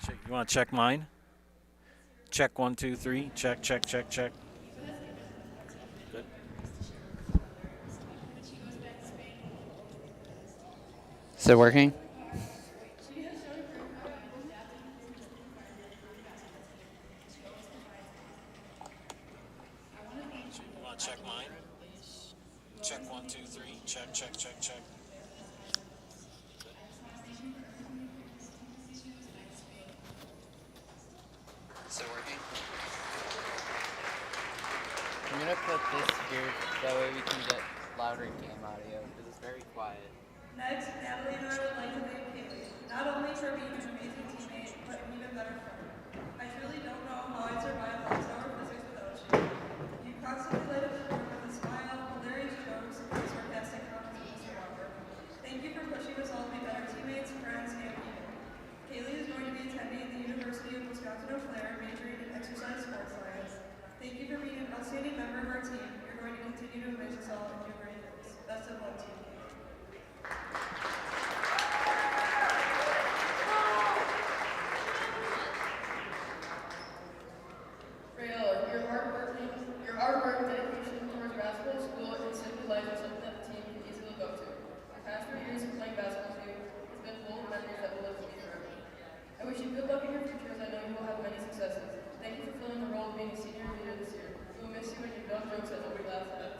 You want to check mine? Check 1, 2, 3. Check, check, check, check. Good. Is it working? You want to check mine? Check 1, 2, 3. Check, check, check, check. Is it working? I'm gonna put this here, that way we can get louder game audio, because it's very quiet. Next, Natalie and I would like to thank Kaylee, not only for being an amazing teammate, but an even better friend. I truly don't know how I'd survive Wausau or physics without you. You constantly light up the room with a smile, hilarious jokes, and sarcastic comments with Mr. Walker. Thank you for pushing us all to be better teammates, friends, and people. Kaylee is going to be attending the University of Wisconsin-Eau Claire, majoring in exercise sports science. Thank you for being an outstanding member of our team. You're going to continue to amaze us all and do great things. Best of luck to you. Rayola, your hard work and dedication towards basketball, school, and simple life are something that the team can easily look up to. The past 3 years of playing basketball with you has been full of memories that will live with you forever. I wish you good luck in your future, as I know you will have many successes. Thank you for filling the role of being a senior leader this year. We will miss you and your dumb jokes as we laugh at us.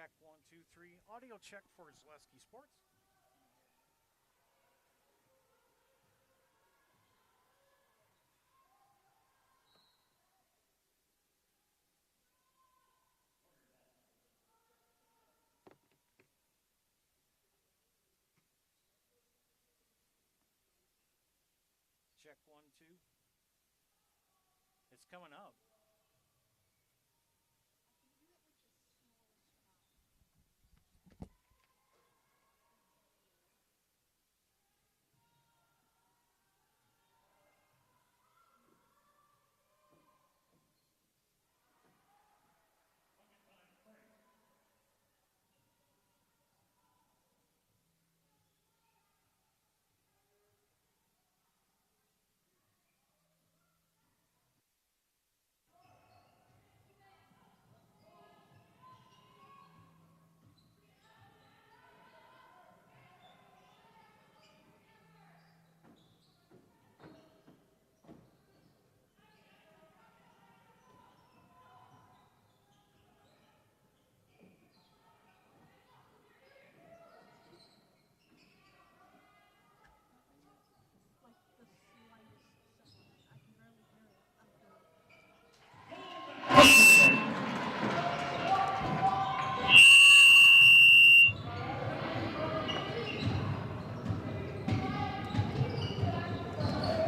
Check 1, 2, 3. Audio check for Zaleski Sports. Check 1, 2. It's coming up.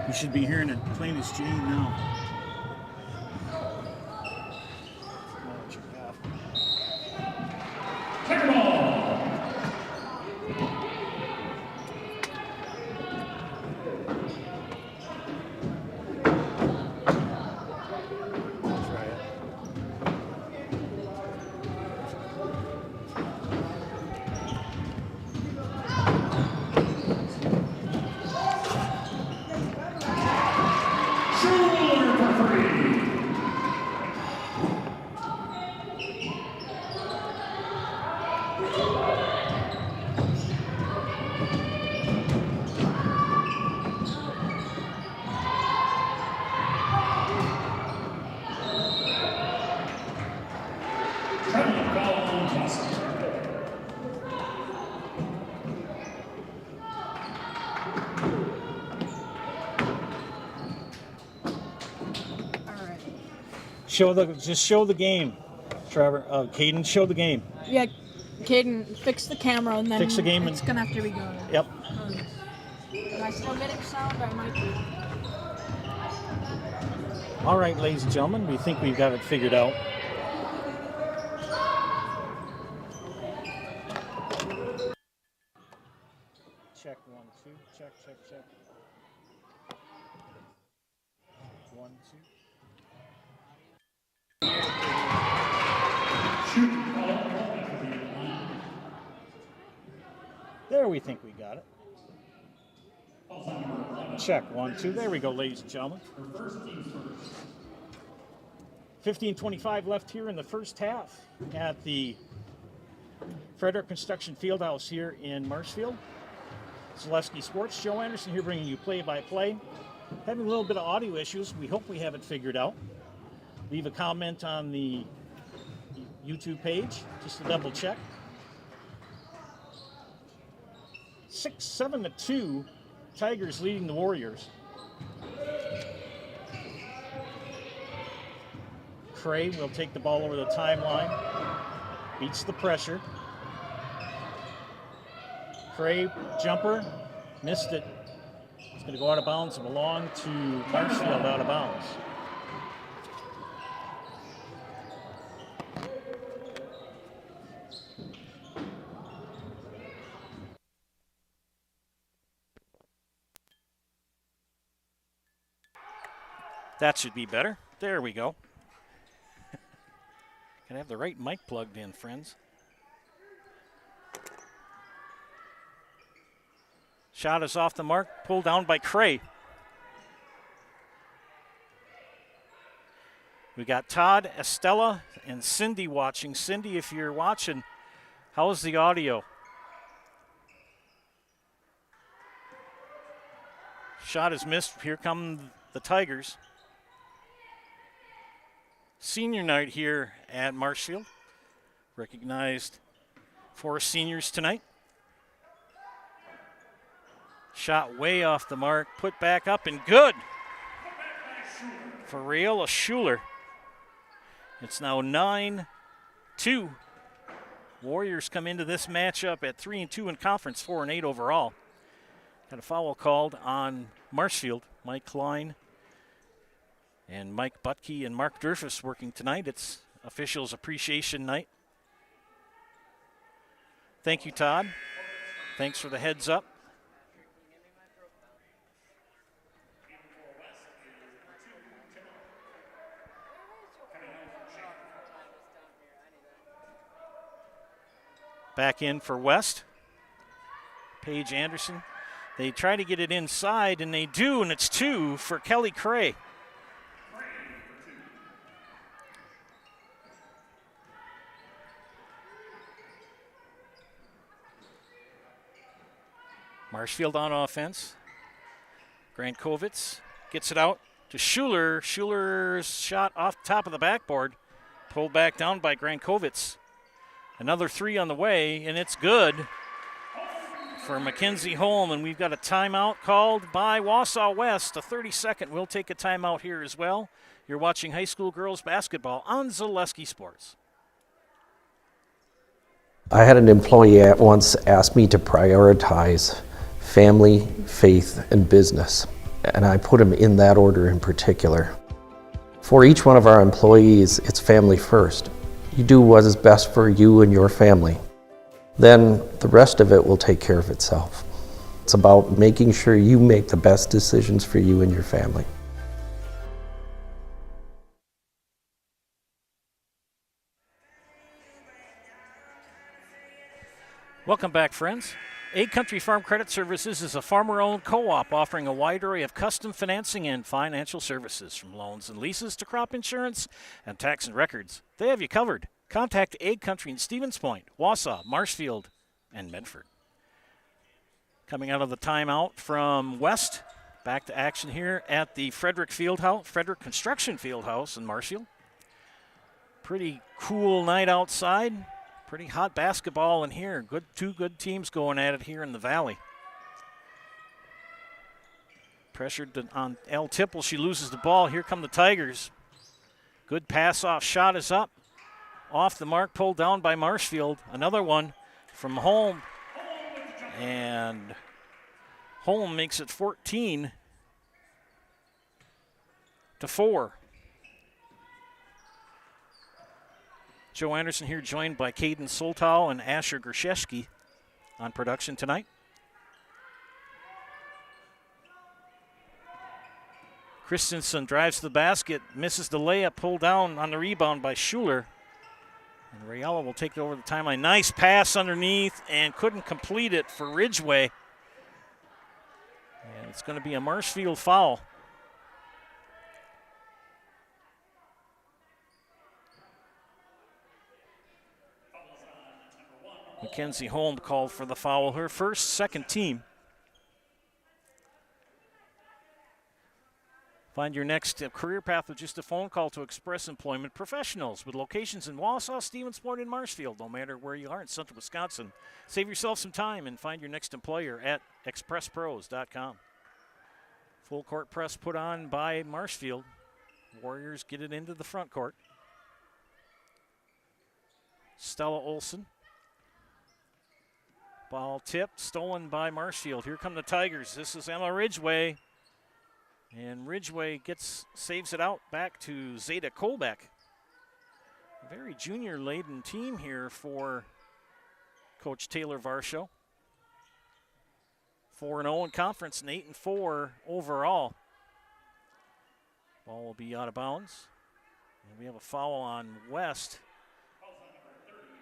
You should be hearing it plain as Jane now. Just show the game, Trevor. Caden, show the game. Yeah, Caden, fix the camera and then Fix the game it's gonna have to be going. Yep. Am I still getting sound? I might be. All right, ladies and gentlemen, we think we've got it figured out. Check 1, 2. Check. 1, 2. There, we think we got it. Check 1, 2. There we go, ladies and gentlemen. 15:25 left here in the first half at the Frederick Construction Fieldhouse here in Marshfield. Zaleski Sports. Joe Anderson here bringing you play-by-play. Having a little bit of audio issues. We hope we have it figured out. Leave a comment on the YouTube page just to double check. 6-7-2, Tigers leading the Warriors. Cray will take the ball over the timeline, beats the pressure. Cray, jumper, missed it. It's going to go out of bounds and belong to Marshfield out of bounds. That should be better. There we go. Can I have the right mic plugged in, friends? Shot is off the mark, pulled down by Cray. We got Todd, Estella, and Cindy watching. Cindy, if you're watching, how's the audio? Shot is missed. Here come the Tigers. Senior night here at Marshfield. Recognized for seniors tonight. Shot way off the mark, put back up and good for Rayola Schuler. It's now 9-2. Warriors come into this matchup at 3-2 in conference, 4-8 overall. Got a foul called on Marshfield. Mike Klein and Mike Butke and Mark Durfus working tonight. It's officials appreciation night. Thank you, Todd. Thanks for the heads up. Back in for West. Paige Anderson. They try to get it inside, and they do, and it's 2 for Kelly Cray. Marshfield on offense. Grankovitz gets it out to Schuler. Schuler's shot off the top of the backboard. Pulled back down by Grankovitz. Another 3 on the way, and it's good for Mackenzie Holm. And we've got a timeout called by Wausau West. A 30-second. We'll take a timeout here as well. You're watching high school girls basketball on Zaleski Sports. I had an employee at once ask me to prioritize family, faith, and business, and I put them in that order in particular. For each one of our employees, it's family first. You do what is best for you and your family. Then the rest of it will take care of itself. It's about making sure you make the best decisions for you and your family. Welcome back, friends. Egg Country Farm Credit Services is a farmer-owned co-op offering a wide array of custom financing and financial services, from loans and leases to crop insurance and tax and records. They have you covered. Contact Egg Country in Stevens Point, Wausau, Marshfield, and Medford. Coming out of the timeout from West, back to action here at the Frederick Construction Fieldhouse in Marshfield. Pretty cool night outside. Pretty hot basketball in here. Two good teams going at it here in the Valley. Pressured on Elle Tipple. She loses the ball. Here come the Tigers. Good pass off. Shot is up. Off the mark. Pulled down by Marshfield. Another one from Holm. And Holm makes it 14-4. Joe Anderson here, joined by Caden Soltau and Asher Gershesky on production tonight. Christensen drives to the basket, misses the layup, pulled down on the rebound by Schuler. And Rayola will take it over the timeline. Nice pass underneath, and couldn't complete it for Ridgeway. And it's going to be a Marshfield foul. Mackenzie Holm called for the foul, her first, second team. Find your next career path with just a phone call to Express Employment Professionals, with locations in Wausau, Stevens Point, and Marshfield, no matter where you are in central Wisconsin. Save yourself some time and find your next employer at expresspros.com. Full court press put on by Marshfield. Warriors get it into the front court. Stella Olson. Ball tipped, stolen by Marshfield. Here come the Tigers. This is Emma Ridgeway. And Ridgeway saves it out back to Zeta Kolbeck. A very junior-laden team here for Coach Taylor Varsho. 4-0 in conference and 8-4 overall. Ball will be out of bounds. And we have a foul on West.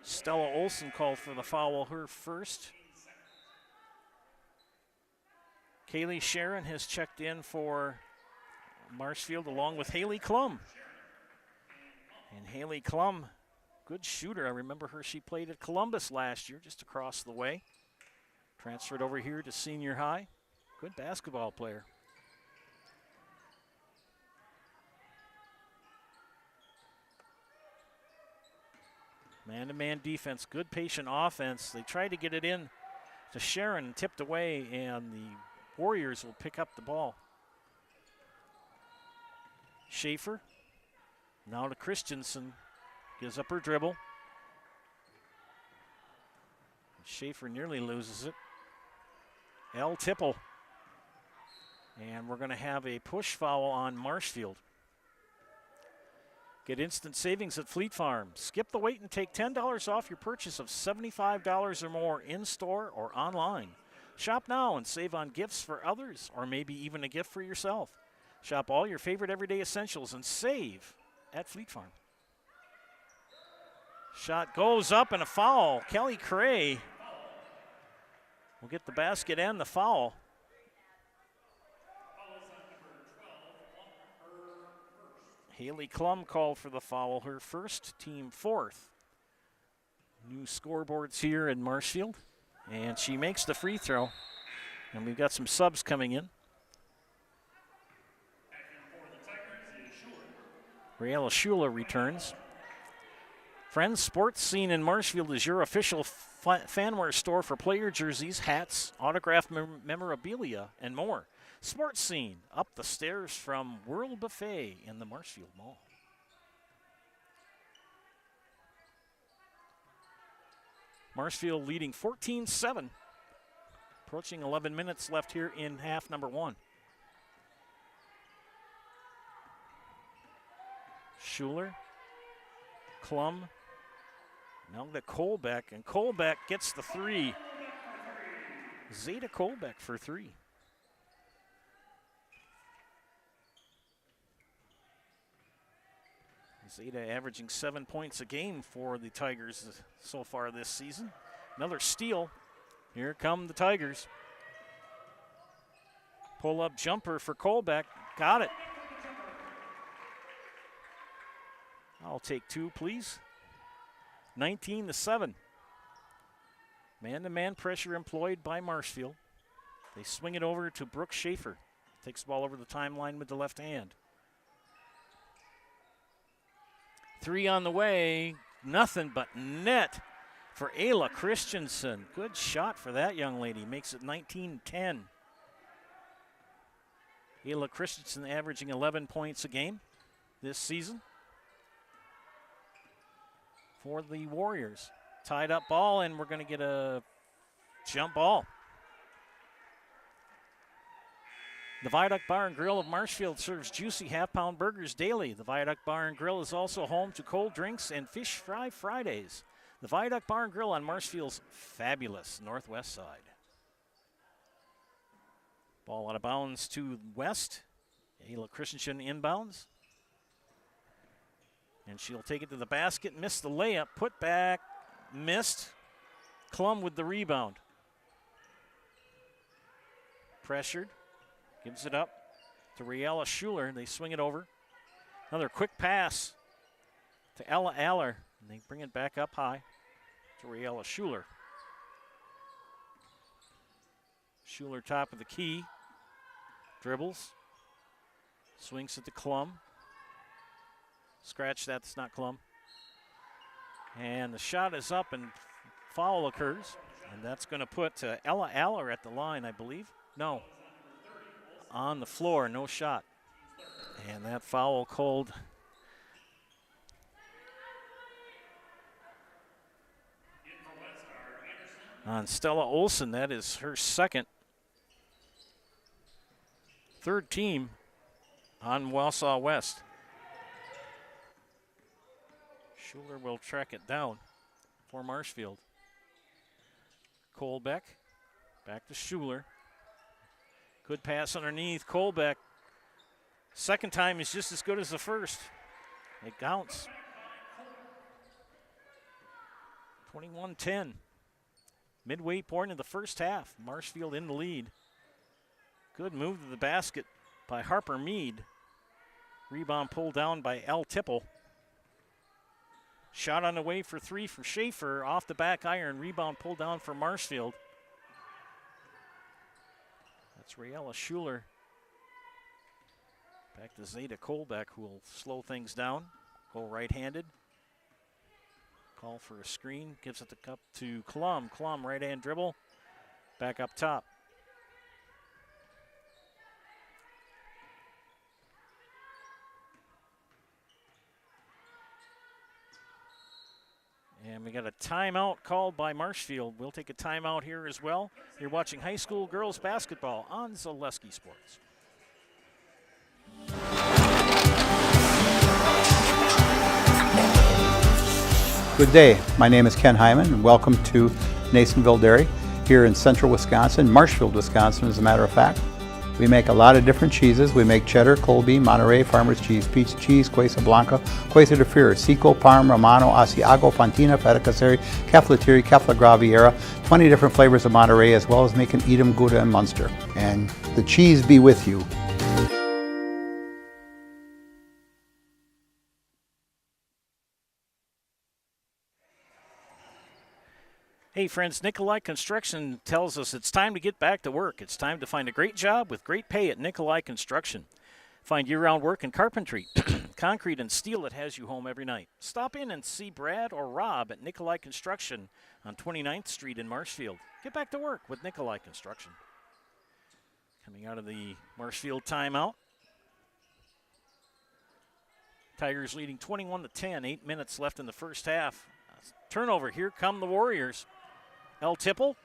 Stella Olson called for the foul, her first. Kaylee Sharon has checked in for Marshfield along with Haley Klum. And Haley Klum, good shooter. I remember her. She played at Columbus last year, just across the way. Transferred over here to senior high. Good basketball player. Man-to-man defense, good patient offense. They tried to get it in to Sharon, tipped away, and the Warriors will pick up the ball. Schaefer, now to Christensen, gives up her dribble. Schaefer nearly loses it. L. Tipple. And we're going to have a push foul on Marshfield. Get instant savings at Fleet Farm. Skip the wait and take $10 off your purchase of $75 or more in-store or online. Shop now and save on gifts for others or maybe even a gift for yourself. Shop all your favorite everyday essentials and save at Fleet Farm. Shot goes up and a foul. Kelly Cray will get the basket and the foul. Haley Klum called for the foul, her first, team fourth. New scoreboards here in Marshfield. And she makes the free throw. And we've got some subs coming in. Raela Schuler returns. Friends, Sports Scene in Marshfield is your official fanwear store for player jerseys, hats, autographed memorabilia, and more. Sports Scene, up the stairs from World Buffet in the Marshfield Mall. Marshfield leading 14-7. Approaching 11 minutes left here in half number one. Schuler, Klum, now to Kolbeck, and Kolbeck gets the three. Zeta Kolbeck for three. Zeta averaging 7 points a game for the Tigers so far this season. Another steal. Here come the Tigers. Pull-up jumper for Kolbeck. Got it. I'll take two, please. 19-7. Man-to-man pressure employed by Marshfield. They swing it over to Brooke Schaefer. Takes the ball over the timeline with the left hand. Three on the way. Nothing but net for Ayla Christensen. Good shot for that young lady. Makes it 19-10. Ayla Christensen averaging 11 points a game this season. For the Warriors. Tied up ball, and we're going to get a jump ball. The Viaduct Bar and Grill of Marshfield serves juicy half-pound burgers daily. The Viaduct Bar and Grill is also home to cold drinks and fish fry Fridays. The Viaduct Bar and Grill on Marshfield's fabulous northwest side. Ball out of bounds to West. Ayla Christensen inbounds. And she'll take it to the basket, miss the layup, put back, missed. Klum with the rebound. Pressured, gives it up to Raela Schuler. They swing it over. Another quick pass to Ella Aller, and they bring it back up high to Raela Schuler. Schuler top of the key, dribbles, swings it to Klum. Scratch, that's not Klum. And the shot is up and foul occurs. And that's going to put Ella Aller at the line, I believe. No. On the floor, no shot. And that foul called on Stella Olson. That is her second. Third team on Wausau West. Schuler will track it down for Marshfield. Kolbeck, back to Schuler. Good pass underneath. Kolbeck, second time is just as good as the first. It counts. 21-10. Midway point of the first half. Marshfield in the lead. Good move to the basket by Harper Mead. Rebound pulled down by L. Tipple. Shot on the way for three for Schaefer. Off the back iron. Rebound pulled down for Marshfield. That's Raela Schuler. Back to Zeta Kolbeck, who will slow things down. Go right-handed. Call for a screen. Gives it the cup to Klum. Klum, right-hand dribble. Back up top. And we got a timeout called by Marshfield. We'll take a timeout here as well. You're watching high school girls basketball on Zaleski Sports. Good day. My name is Ken Hyman, and welcome to Nasonville Dairy here in central Wisconsin, Marshfield, Wisconsin, as a matter of fact. We make a lot of different cheeses. We make cheddar, Colby, Monterey, Farmer's Cheese, Peach Cheese, Quesa Blanca, Quesa de Fear, Seco, Parm, Romano, Asiago, Fontina, Feta Caseri, Caflateri, Cafla Graviera, 20 different flavors of Monterey, as well as making Edam, Gouda, and Munster. And the cheese be with you. Hey friends, Nikolai Construction tells us it's time to get back to work. It's time to find a great job with great pay at Nikolai Construction. Find year-round work in carpentry, concrete, and steel that has you home every night. Stop in and see Brad or Rob at Nikolai Construction on 29th Street in Marshfield. Get back to work with Nikolai Construction. Coming out of the Marshfield timeout. Tigers leading 21-10, 8 minutes left in the first half. Turnover, here come the Warriors. El Tipple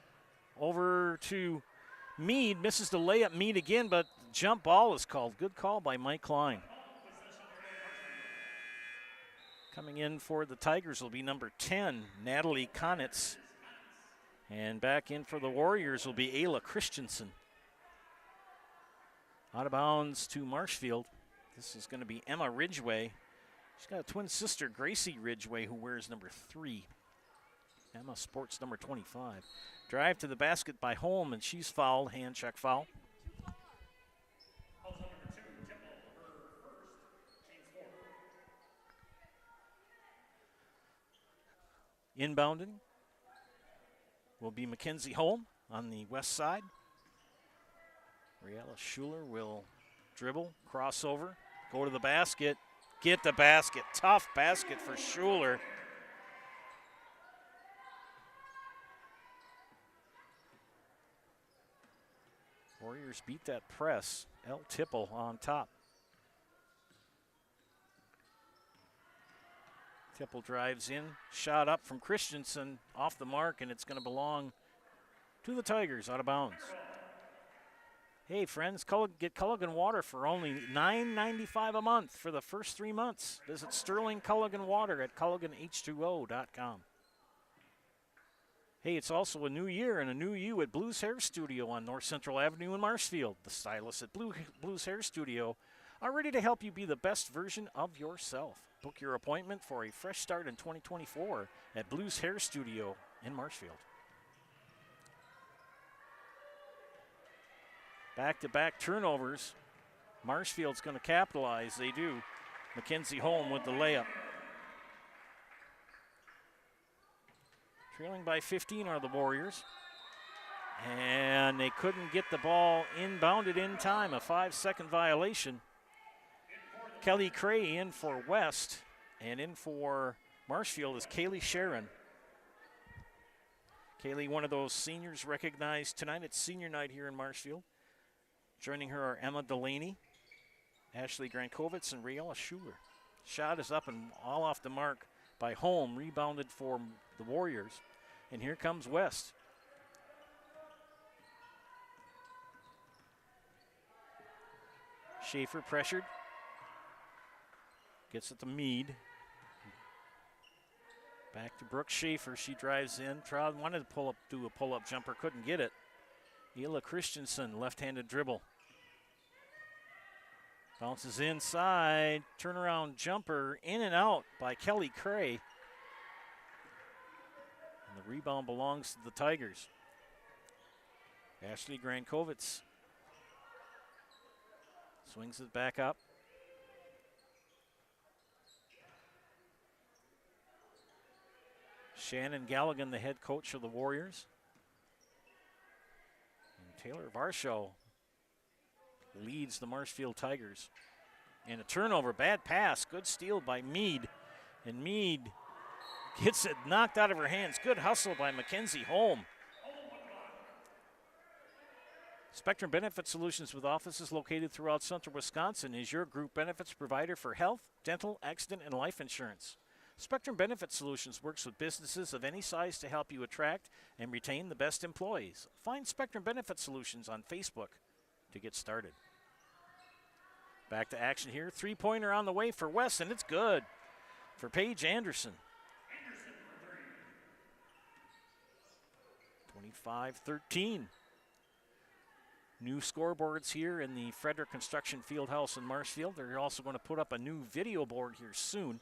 over to Mead, misses the layup. Mead again, but jump ball is called. Good call by Mike Klein. Coming in for the Tigers will be number 10, Natalie Konitz. And back in for the Warriors will be Ayla Christensen. Out of bounds to Marshfield. This is going to be Emma Ridgway. She's got a twin sister, Gracie Ridgway, who wears number 3. Emma sports number 25. Drive to the basket by Holm, and she's fouled. Hand check foul. Inbounding will be Mackenzie Holm on the west side. Riella Schuler will dribble, crossover, go to the basket, get the basket. Tough basket for Schuler. Warriors beat that press. El Tipple on top. Tipple drives in, shot up from Christensen, off the mark, and it's going to belong to the Tigers, out of bounds. Hey friends, get Culligan water for only $9.95 a month for the first 3 months. Visit Sterling Culligan Water at CulliganH2O.com. Hey, it's also a new year and a new you at Blues Hair Studio on North Central Avenue in Marshfield. The stylists at Blues Hair Studio are ready to help you be the best version of yourself. Book your appointment for a fresh start in 2024 at Blues Hair Studio in Marshfield. Back-to-back turnovers. Marshfield's going to capitalize. They do. Mackenzie Holm with the layup. Trailing by 15 are the Warriors. And they couldn't get the ball inbounded in time. A 5-second violation. Kelly Cray in for West. And in for Marshfield is Kaylee Sharon. Kaylee, one of those seniors recognized tonight. It's senior night here in Marshfield. Joining her are Emma Delaney, Ashley Grankovitz, and Riella Schuler. Shot is up and all off the mark by Holm, rebounded for the Warriors. And here comes West. Schaefer pressured. Gets it to Mead. Back to Brooke Schaefer. She drives in. Wanted to do a pull-up jumper, couldn't get it. Ela Christensen, left-handed dribble. Bounces inside, turnaround jumper, in and out by Kelly Cray. And the rebound belongs to the Tigers. Ashley Grankovitz swings it back up. Shannon Galligan, the head coach of the Warriors. And Taylor Varsho leads the Marshfield Tigers. And a turnover, bad pass, good steal by Mead. And Mead Gets it knocked out of her hands. Good hustle by Mackenzie Holm. Spectrum Benefit Solutions, with offices located throughout central Wisconsin, is your group benefits provider for health, dental, accident, and life insurance. Spectrum Benefit Solutions works with businesses of any size to help you attract and retain the best employees. Find Spectrum Benefit Solutions on Facebook to get started. Back to action here. Three-pointer on the way for West, and it's good for Paige Anderson. 25-13. New scoreboards here in the Frederick Construction Fieldhouse in Marshfield. They're also going to put up a new video board here soon.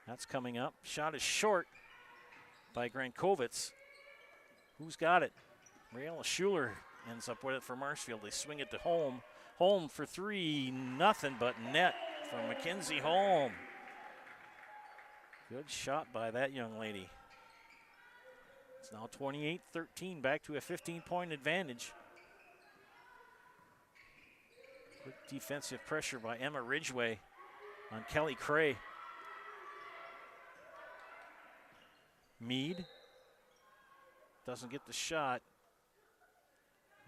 That's coming up. Shot is short by Grankovitz. Who's got it? Raela Schuler ends up with it for Marshfield. They swing it to Holm. Holm for three, nothing but net from Mackenzie Holm. Good shot by that young lady. It's now 28-13, back to a 15-point advantage. Good defensive pressure by Emma Ridgway on Kelly Cray. Mead doesn't get the shot.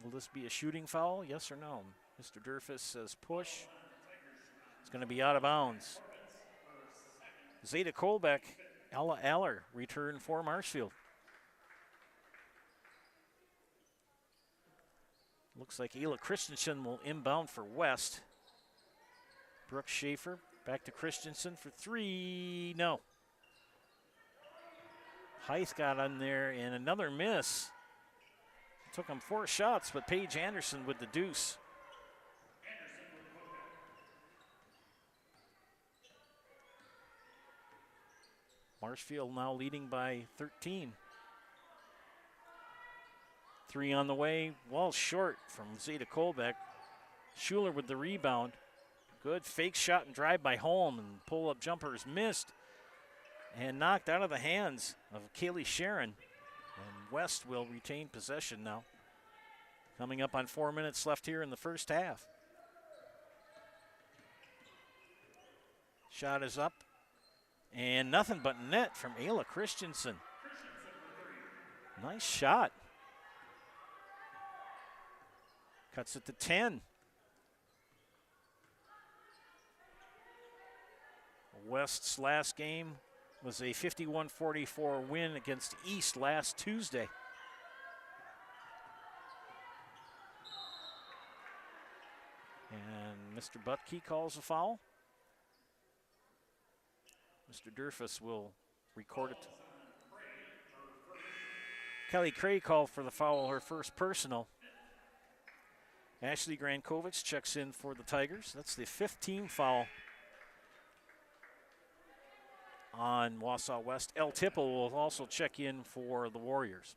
Will this be a shooting foul? Yes or no? Mr. Durfus says push. It's going to be out of bounds. Zeta Kolbeck, Ella Aller return for Marshfield. Looks like Ayla Christensen will inbound for West. Brooke Schaefer back to Christensen for three. No. Heiss got on there and another miss. Took him 4 shots, but Paige Anderson with the deuce. Marshfield now leading by 13. 3 on the way, well short from Zeta Kolbeck. Schuler with the rebound. Good fake shot and drive by Holm, and pull-up jumper is missed and knocked out of the hands of Kaylee Sharon. And West will retain possession now. Coming up on 4 minutes left here in the first half. Shot is up. And nothing but net from Ayla Christensen. Nice shot. Cuts it to 10. West's last game was a 51-44 win against East last Tuesday. And Mr. Butke calls a foul. Mr. Durfus will record it. Kelly Cray called for the foul, her first personal. Ashley Grankovich checks in for the Tigers. That's the 5th team foul on Wausau West. El Tipple will also check in for the Warriors.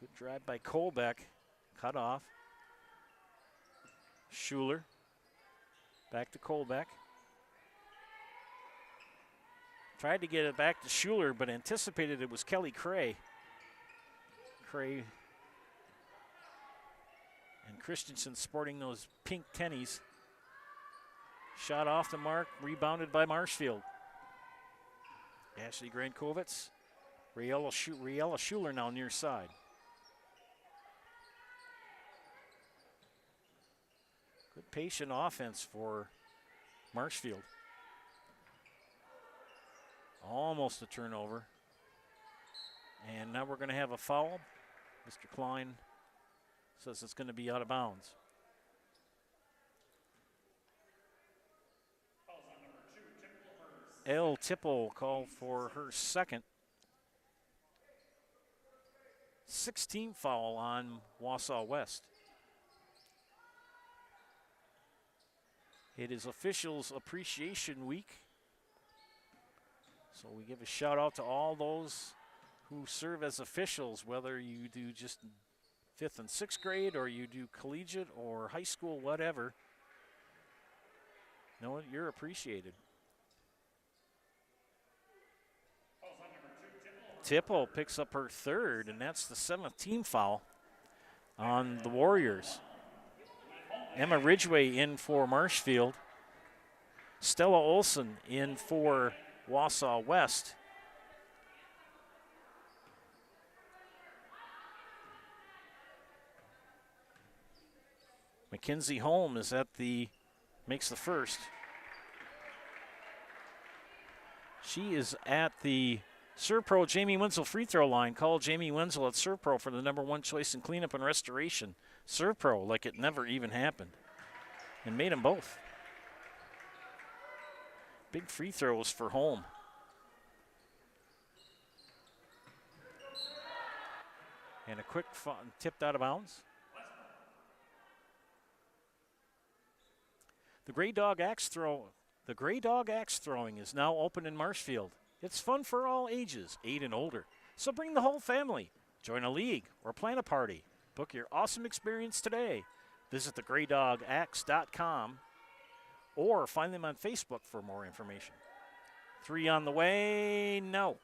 Good drive by Kolbeck. Cut off. Schuler. Back to Kolbeck. Tried to get it back to Schuler, but anticipated it was Kelly Cray. Cray and Christensen sporting those pink tennies. Shot off the mark, rebounded by Marshfield. Ashley Grankovitz. Riella Schuler now near side. Good patient offense for Marshfield. Almost a turnover. And now we're going to have a foul. Mr. Klein says it's going to be out of bounds. El Tipple called for her second. 16th foul on Wausau West. It is Officials Appreciation Week. So we give a shout out to all those who serve as officials, whether you do just 5th and 6th grade or you do collegiate or high school, whatever. Know it, you're appreciated. Tipple picks up her 3rd, and that's the 7th team foul on the Warriors. Emma Ridgway in for Marshfield. Stella Olson in for Wausau West. Mackenzie Holm is makes the first. She is at the ServPro Jamie Wenzel free throw line. Call Jamie Wenzel at ServPro for the #1 choice in cleanup and restoration. ServPro like it never even happened. And made them both. Big free throws for Holm. And a quick tipped out of bounds. The Gray Dog axe throwing is now open in Marshfield. It's fun for all ages, 8 and older. So bring the whole family. Join a league or plan a party. Book your awesome experience today. Visit thegraydogaxe.com or find them on Facebook for more information. 3 on the way, no.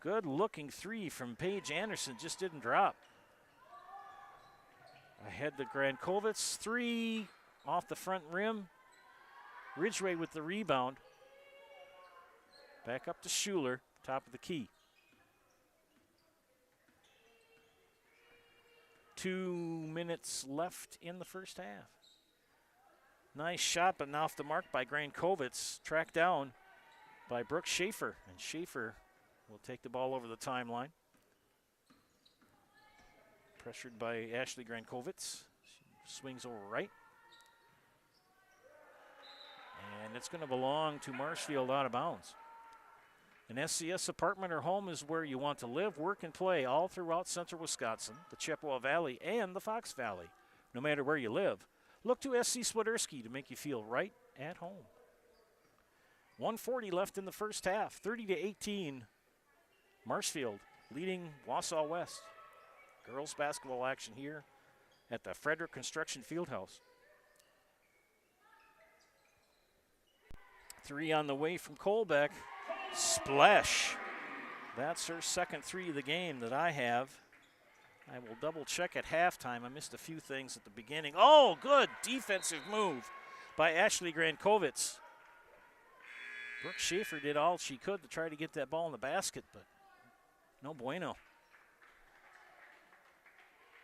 Good looking 3 from Paige Anderson, just didn't drop. Ahead to Grankovitz, 3 off the front rim. Ridgway with the rebound. Back up to Schuler, top of the key. 2 minutes left in the first half. Nice shot, but not off the mark by Grankovitz. Tracked down by Brooke Schaefer. And Schaefer will take the ball over the timeline. Pressured by Ashley Grankovitz. She swings over right. And it's going to belong to Marshfield out of bounds. An SCS apartment or home is where you want to live, work, and play all throughout central Wisconsin, the Chippewa Valley, and the Fox Valley. No matter where you live, look to SC Swiderski to make you feel right at home. 1:40 left in the first half, 30-18. Marshfield leading Wausau West. Girls basketball action here at the Frederick Construction Fieldhouse. 3 on the way from Colbeck. Splash. That's her second 3 of the game that I have. I will double check at halftime. I missed a few things at the beginning. Oh, good defensive move by Ashley Grankovitz. Brooke Schaefer did all she could to try to get that ball in the basket, but no bueno.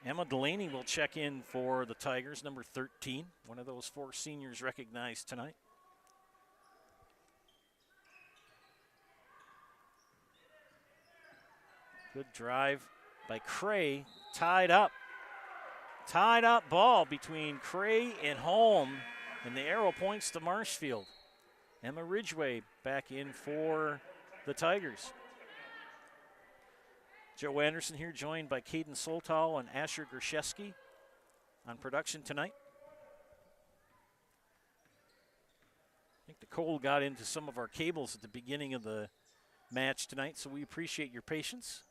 Emma Delaney will check in for the Tigers, number 13. One of those 4 seniors recognized tonight. Good drive by Cray, tied up. Tied up ball between Cray and Holm, and the arrow points to Marshfield. Emma Ridgway back in for the Tigers. Joe Anderson here, joined by Caden Soltau and Asher Gershewski on production tonight. I think the cold got into some of our cables at the beginning of the match tonight, so we appreciate your patience.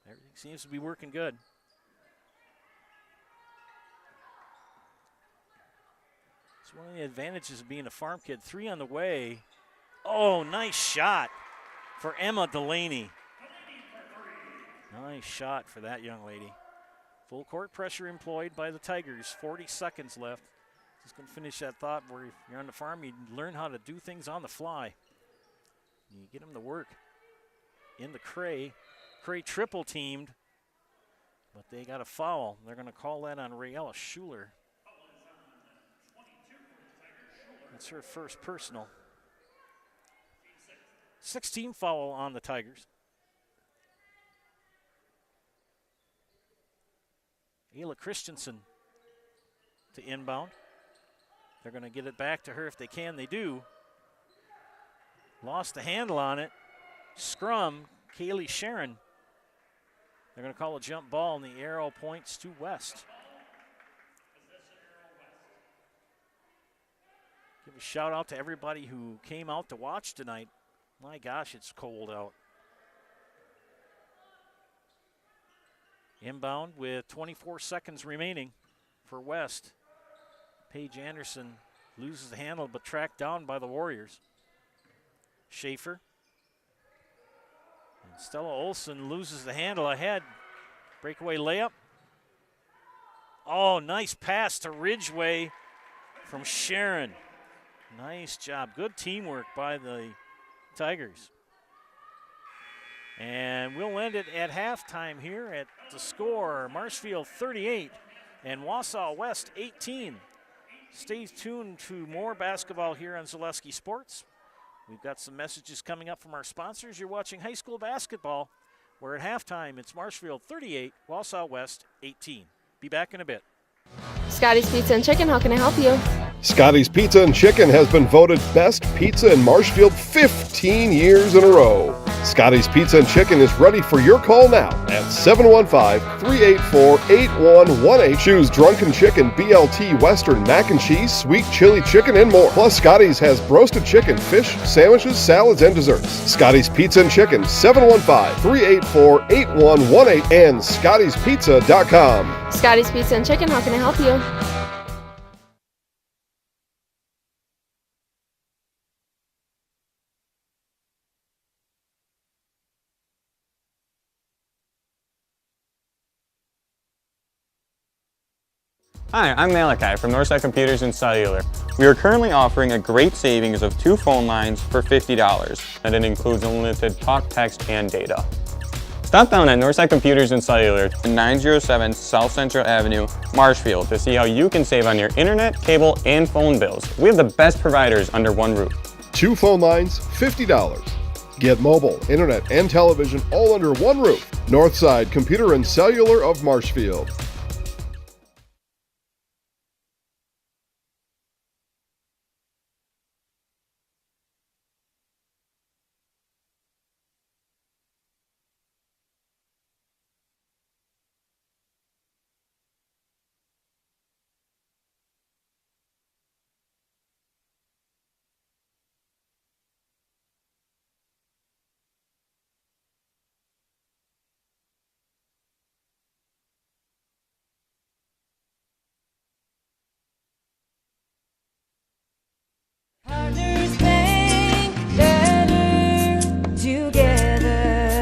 Everything seems to be working good. It's one of the advantages of being a farm kid. 3 on the way. Oh, nice shot for Emma Delaney. Nice shot for that young lady. Full court pressure employed by the Tigers. 40 seconds left. Just going to finish that thought where if you're on the farm, you learn how to do things on the fly. You get them to work. In the Cray. Cray triple teamed, but they got a foul. They're going to call that on Rayella Schuler. That's her first personal. 16 foul on the Tigers. Ayla Christensen to inbound. They're going to get it back to her if they can. They do. Lost the handle on it. Scrum, Kaylee Sharon. They're going to call a jump ball, and the arrow points to West. Give a shout out to everybody who came out to watch tonight. My gosh, it's cold out. Inbound with 24 seconds remaining for West. Paige Anderson loses the handle, but tracked down by the Warriors. Schaefer. And Stella Olson loses the handle ahead. Breakaway layup. Oh, nice pass to Ridgeway from Sharon. Nice job. Good teamwork by the Tigers. And we'll end it at halftime here at the score, Marshfield 38 and Wausau West 18. Stay tuned to more basketball here on Zaleski Sports. We've got some messages coming up from our sponsors. You're watching high school basketball, where at halftime it's Marshfield 38, Wausau West 18. Be back in a bit. Scotty's Pizza and Chicken, how can I help you? Scotty's Pizza and Chicken has been voted best pizza in Marshfield 15 years in a row. Scotty's Pizza and Chicken is ready for your call now at 715-384-8118. Choose Drunken Chicken, BLT, Western, mac and cheese, sweet chili chicken, and more. Plus, Scotty's has roasted chicken, fish, sandwiches, salads, and desserts. Scotty's Pizza and Chicken, 715-384-8118 and Scotty'sPizza.com. Scotty's Pizza and Chicken, how can I help you? Hi, I'm Malachi from Northside Computers and Cellular. We are currently offering a great savings of 2 phone lines for $50, and it includes unlimited talk, text, and data. Stop down at Northside Computers and Cellular, 907 South Central Avenue, Marshfield, to see how you can save on your internet, cable, and phone bills. We have the best providers under one roof. 2 phone lines, $50. Get mobile, internet, and television all under one roof. Northside Computer and Cellular of Marshfield.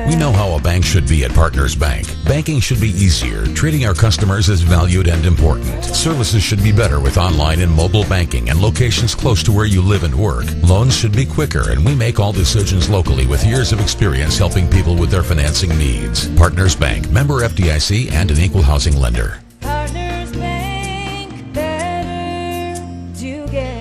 We know how a bank should be at Partners Bank. Banking should be easier. Treating our customers as valued and important. Services should be better with online and mobile banking and locations close to where you live and work. Loans should be quicker, and we make all decisions locally with years of experience helping people with their financing needs. Partners Bank, member FDIC, and an equal housing lender. Partners Bank, better together.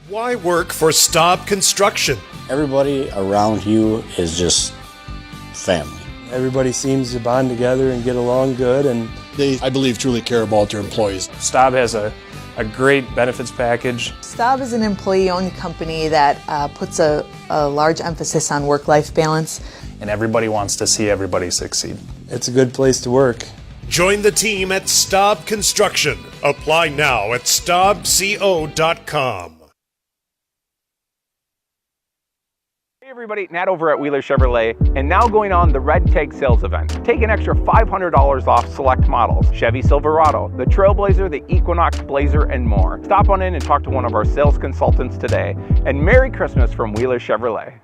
Why work for Staub Construction? Everybody around you is just family. Everybody seems to bond together and get along good, and they, I believe, truly care about their employees. Staub has a great benefits package. Staub is an employee-owned company that puts a large emphasis on work-life balance. And everybody wants to see everybody succeed. It's a good place to work. Join the team at Staub Construction. Apply now at staubco.com. Hey everybody, Nat over at Wheeler Chevrolet, and now going on the Red Tag sales event. Take an extra $500 off select models, Chevy Silverado, the Trailblazer, the Equinox Blazer, and more. Stop on in and talk to one of our sales consultants today. And Merry Christmas from Wheeler Chevrolet.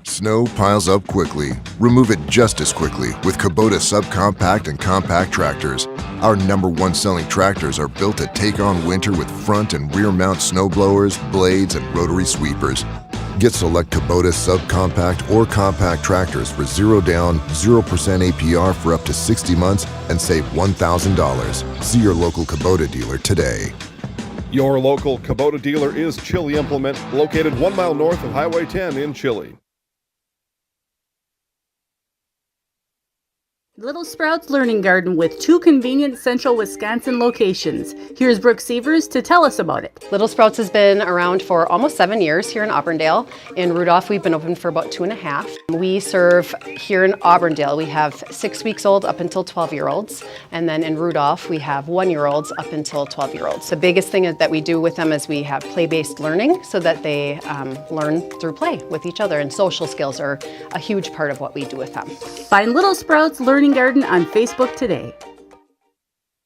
Snow piles up quickly. Remove it just as quickly with Kubota subcompact and compact tractors. Our #1 selling tractors are built to take on winter with front and rear mount snow blowers, blades, and rotary sweepers. Get select Kubota subcompact or compact tractors for 0 down, 0% APR for up to 60 months and save $1,000. See your local Kubota dealer today. Your local Kubota dealer is Chili Implement, located 1 mile north of Highway 10 in Chili. Little Sprouts Learning Garden with 2 convenient central Wisconsin locations. Here's Brooke Sievers to tell us about it. Little Sprouts has been around for almost 7 years here in Auburndale. In Rudolph, we've been open for about 2.5. We serve here in Auburndale, we have 6 weeks old up until 12-year-olds. And then in Rudolph, we have 1-year-olds up until 12-year-olds. The biggest thing that we do with them is we have play-based learning so that they learn through play with each other. And social skills are a huge part of what we do with them. Find Little Sprouts Learning Garden on Facebook today.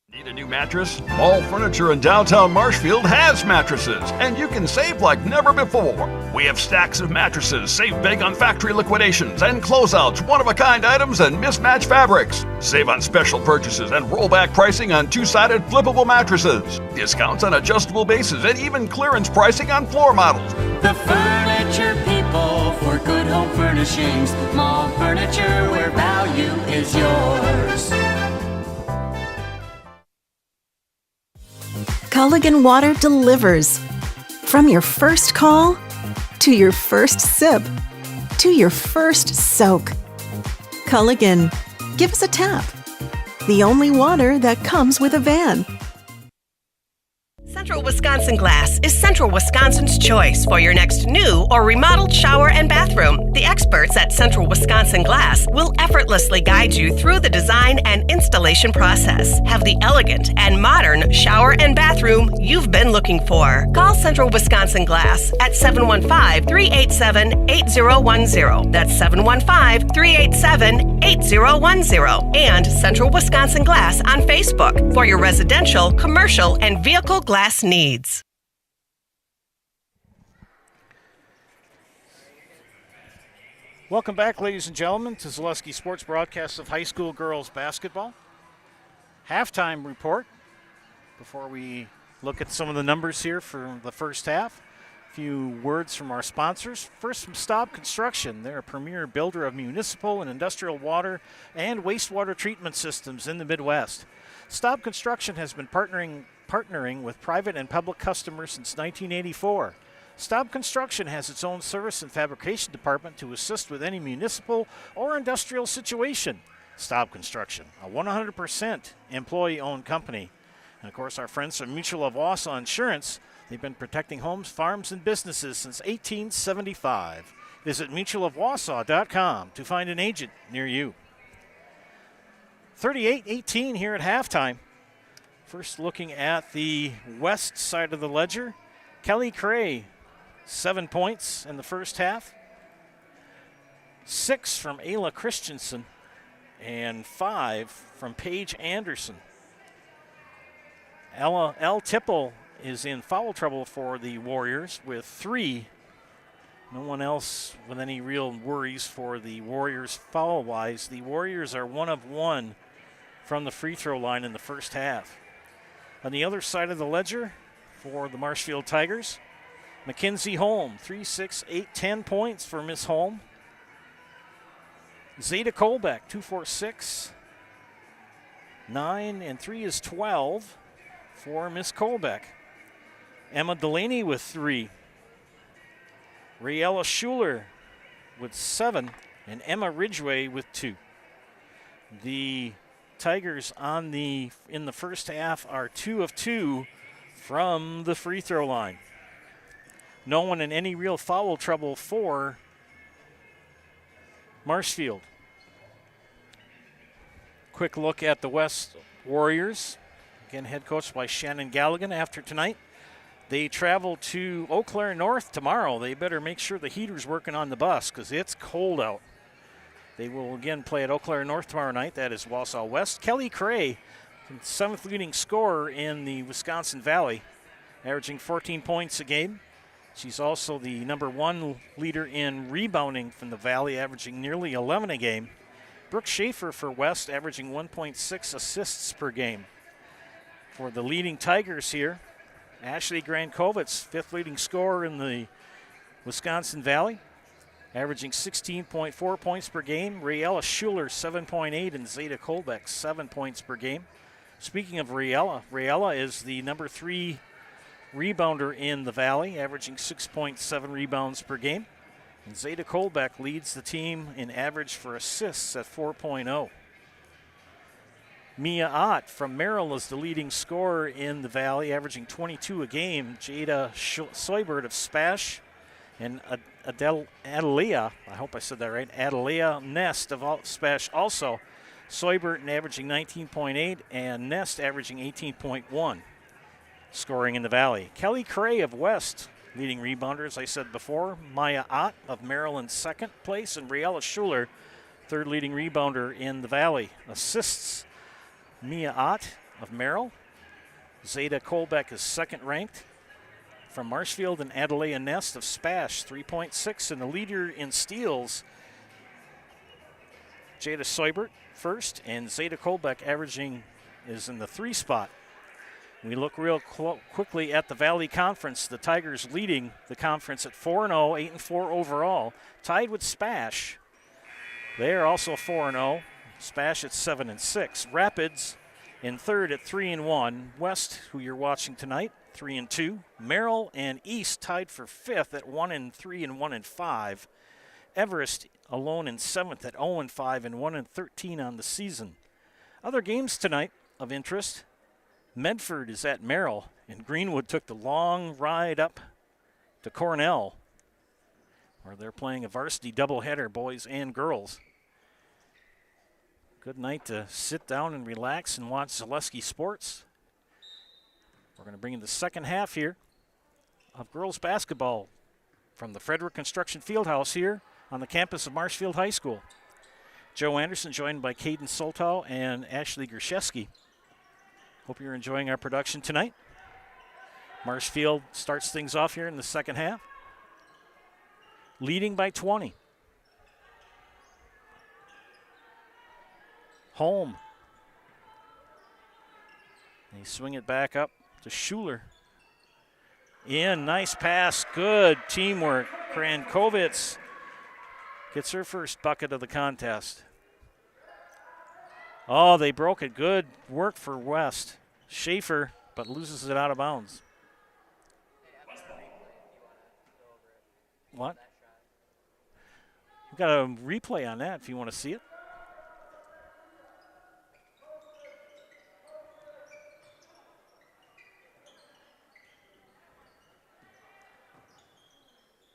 Need a new mattress? Mall Furniture in downtown Marshfield has mattresses, and you can save like never before. We have stacks of mattresses, save big on factory liquidations and closeouts, one-of-a-kind items, and mismatched fabrics. Save on special purchases and rollback pricing on 2-sided flippable mattresses. Discounts on adjustable bases and even clearance pricing on floor models. The furniture people for good home furnishings. Mall Furniture, where value is yours. Culligan Water delivers. From your first call, to your first sip, to your first soak. Culligan, give us a tap. The only water that comes with a van. Central Wisconsin Glass is Central Wisconsin's choice for your next new or remodeled shower and bathroom. The experts at Central Wisconsin Glass will effortlessly guide you through the design and installation process. Have the elegant and modern shower and bathroom you've been looking for. Call Central Wisconsin Glass at 715-387-8010. That's 715-387-8010. And Central Wisconsin Glass on Facebook for your residential, commercial, and vehicle glass needs. Welcome back, ladies and gentlemen, to Zaleski Sports broadcast of high school girls basketball. Halftime report before we look at some of the numbers here for the first half. A few words from our sponsors. First, from Staub Construction. They're a premier builder of municipal and industrial water and wastewater treatment systems in the Midwest. Staub Construction has been partnering with private and public customers since 1984. Staub Construction has its own service and fabrication department to assist with any municipal or industrial situation. Staub Construction, a 100% employee-owned company. And of course, our friends from Mutual of Wausau Insurance, they've been protecting homes, farms, and businesses since 1875. Visit mutualofwausau.com to find an agent near you. 38-18 here at halftime. First, looking at the west side of the ledger, Kelly Cray, 7 points in the first half. 6 from Ayla Christensen and 5 from Paige Anderson. Elle Tipple is in foul trouble for the Warriors with 3. No one else with any real worries for the Warriors foul-wise. The Warriors are 1 of 1 from the free throw line in the first half. On the other side of the ledger for the Marshfield Tigers, Mackenzie Holm, 3, 6, 8, 10 points for Miss Holm. Zeta Kolbeck, 2, 4, 6, 9, and 3 is 12 for Miss Kolbeck. Emma Delaney with 3. Rayella Schuler with 7, and Emma Ridgway with 2. The Tigers in the first half are 2 of 2 from the free throw line. No one in any real foul trouble for Marshfield. Quick look at the West Warriors. Again, head coached by Shannon Galligan after tonight. They travel to Eau Claire North tomorrow. They better make sure the heater's working on the bus because it's cold out. They will again play at Eau Claire North tomorrow night. That is Wausau West. Kelly Cray, 7th leading scorer in the Wisconsin Valley, averaging 14 points a game. She's also the number 1 leader in rebounding from the Valley, averaging nearly 11 a game. Brooke Schaefer for West, averaging 1.6 assists per game. For the leading Tigers here, Ashley Grankovitz, 5th leading scorer in the Wisconsin Valley, averaging 16.4 points per game. Rayella Schuler, 7.8, and Zeta Kolbeck, 7 points per game. Speaking of Rayella is the number 3 rebounder in the Valley, averaging 6.7 rebounds per game. And Zeta Kolbeck leads the team in average for assists at 4.0. Mia Ott from Merrill is the leading scorer in the Valley, averaging 22 a game. Jada Soybert of Spash and Adelia, I hope I said that right, Adelia Nest of Spash also. Soybert averaging 19.8 and Nest averaging 18.1 scoring in the Valley. Kelly Cray of West, leading rebounder, as I said before. Maya Ott of Merrill in second place, and Briella Schuler, third leading rebounder in the Valley. Assists, Mia Ott of Merrill. Zeta Kolbeck is second ranked from Marshfield, and Adelia Nest of Spash, 3.6. And the leader in steals, Jada Soybert first, and Zeta Kolbeck averaging is in the 3 spot. We look real quickly at the Valley Conference. The Tigers leading the conference at 4-0, 8-4 overall, tied with Spash. They are also 4-0. Spash at 7-6. Rapids in third at 3-1. West, who you're watching tonight, 3-2. Merrill and East tied for fifth at 1-3 and 1-5. Everest alone in seventh at 0-5 and 1-13 on the season. Other games tonight of interest. Medford is at Merrill, and Greenwood took the long ride up to Cornell, where they're playing a varsity doubleheader, boys and girls. Good night to sit down and relax and watch Zaleski Sports. We're going to bring in the second half here of girls basketball from the Frederick Construction Fieldhouse here on the campus of Marshfield High School. Joe Anderson joined by Caden Soltow and Ashley Gershewski. Hope you're enjoying our production tonight. Marshfield starts things off here in the second half, leading by 20. Home. They swing it back up to Schuler. In, nice pass, good teamwork. Krankovitz gets her first bucket of the contest. Oh, they broke it. Good work for West. Schaefer, but loses it out of bounds. What? We've got a replay on that if you want to see it.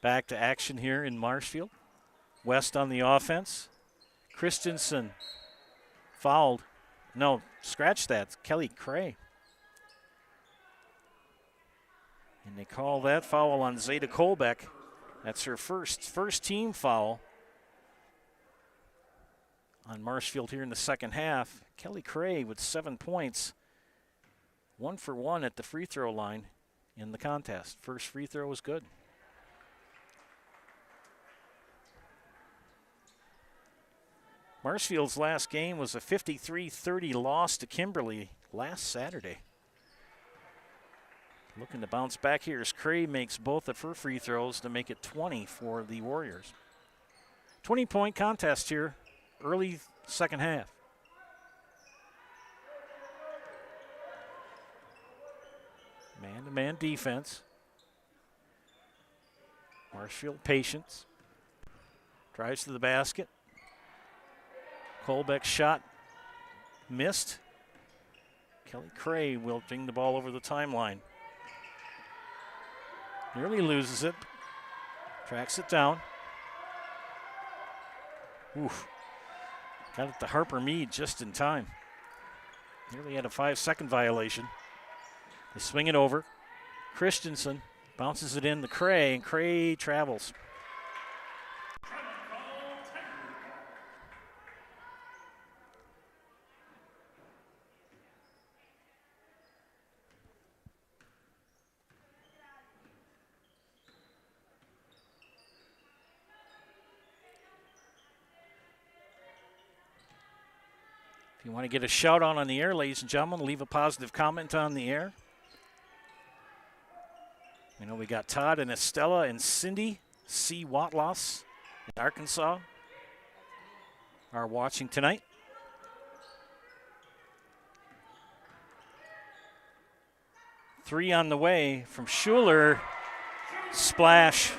Back to action here in Marshfield. West on the offense. Christensen fouled. No, scratch that. It's Kelly Cray. And they call that foul on Zeta Kolbeck. That's her first team foul on Marshfield here in the second half. Kelly Cray with 7 points. 1 for 1 at the free throw line in the contest. First free throw was good. Marshfield's last game was a 53-30 loss to Kimberly last Saturday. Looking to bounce back here as Cray makes both of her free throws to make it 20 for the Warriors. 20-point contest here, early second half. Man-to-man defense. Marshfield patience. Drives to the basket. Kolbeck's shot missed. Kelly Cray will bring the ball over the timeline. Nearly loses it. Tracks it down. Oof. Got it to Harper Mead just in time. Nearly had a 5-second violation. They swing it over. Christensen bounces it in to Cray, and Cray travels. If you want to get a shout out on the air, ladies and gentlemen, leave a positive comment on the air. You know, we got Todd and Estella and Cindy C. Watloss in Arkansas are watching tonight. Three on the way from Schuler. Splash.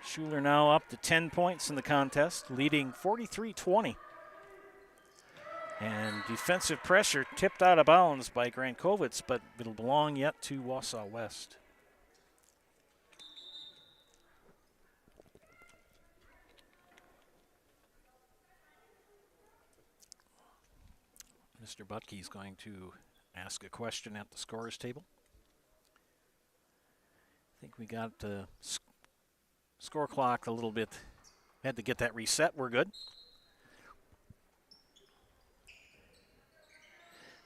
Schuler now up to 10 points in the contest, leading 43-20. And defensive pressure tipped out of bounds by Grankovitz, but it'll belong yet to Wausau West. Mr. Butke's going to ask a question at the scorer's table. I think we got the score clock a little bit. Had to get that reset. We're good.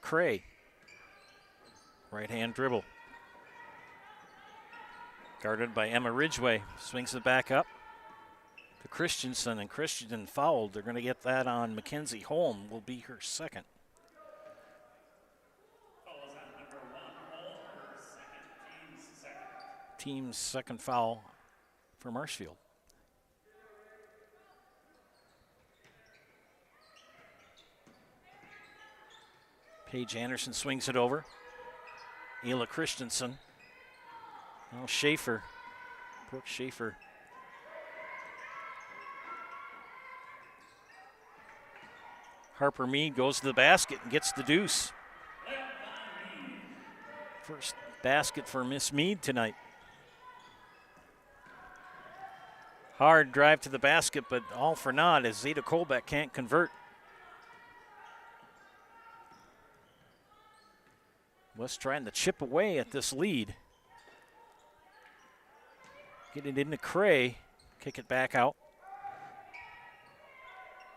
Cray. Right-hand dribble. Guarded by Emma Ridgway. Swings it back up to Christensen, and Christensen fouled. They're going to get that on Mackenzie Holm. Will be her second. Team's second foul for Marshfield. Paige Anderson swings it over. Ayla Christensen. Now Schaefer. Brooke Schaefer. Harper Mead goes to the basket and gets the deuce. First basket for Miss Mead tonight. Hard drive to the basket, but all for naught as Zeta Kolbeck can't convert. West trying to chip away at this lead. Get it into Cray, kick it back out.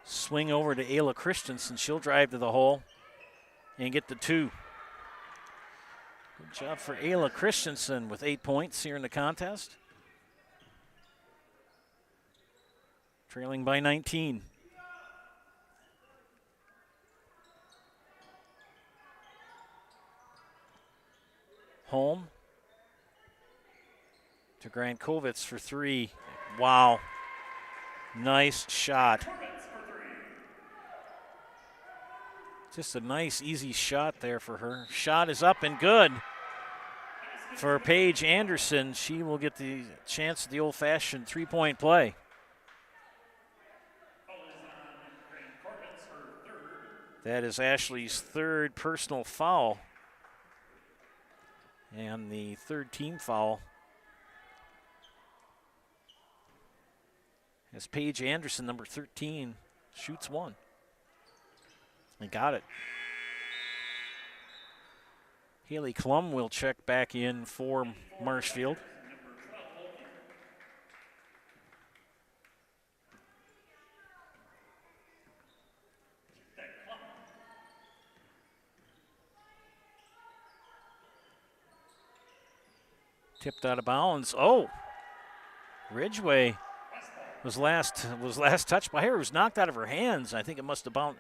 Swing over to Ayla Christensen. She'll drive to the hole and get the two. Good job for Ayla Christensen with 8 points here in the contest. Trailing by 19. Holm to Grankovitz for three. Wow. Nice shot. Just a nice, easy shot there for her. Shot is up and good for Paige Anderson. She will get the chance at the old-fashioned three-point play. That is Ashley's third personal foul. And the third team foul. As Paige Anderson, number 13, shoots one. And got it. Haley Klum will check back in for Marshfield. Tipped out of bounds. Oh, Ridgway was last touched by her. It was knocked out of her hands. I think it must have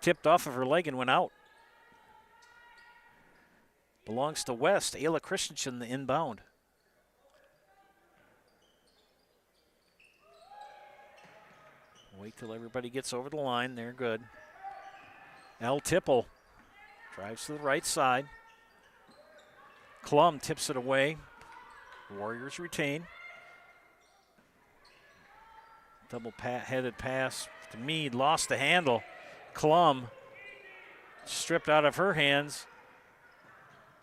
tipped off of her leg and went out. Belongs to West. Ayla Christensen, the inbound. Wait till everybody gets over the line. They're good. L. Tipple drives to the right side. Klum tips it away. Warriors retain. Double-headed pass to Mead. Lost the handle. Klum stripped out of her hands.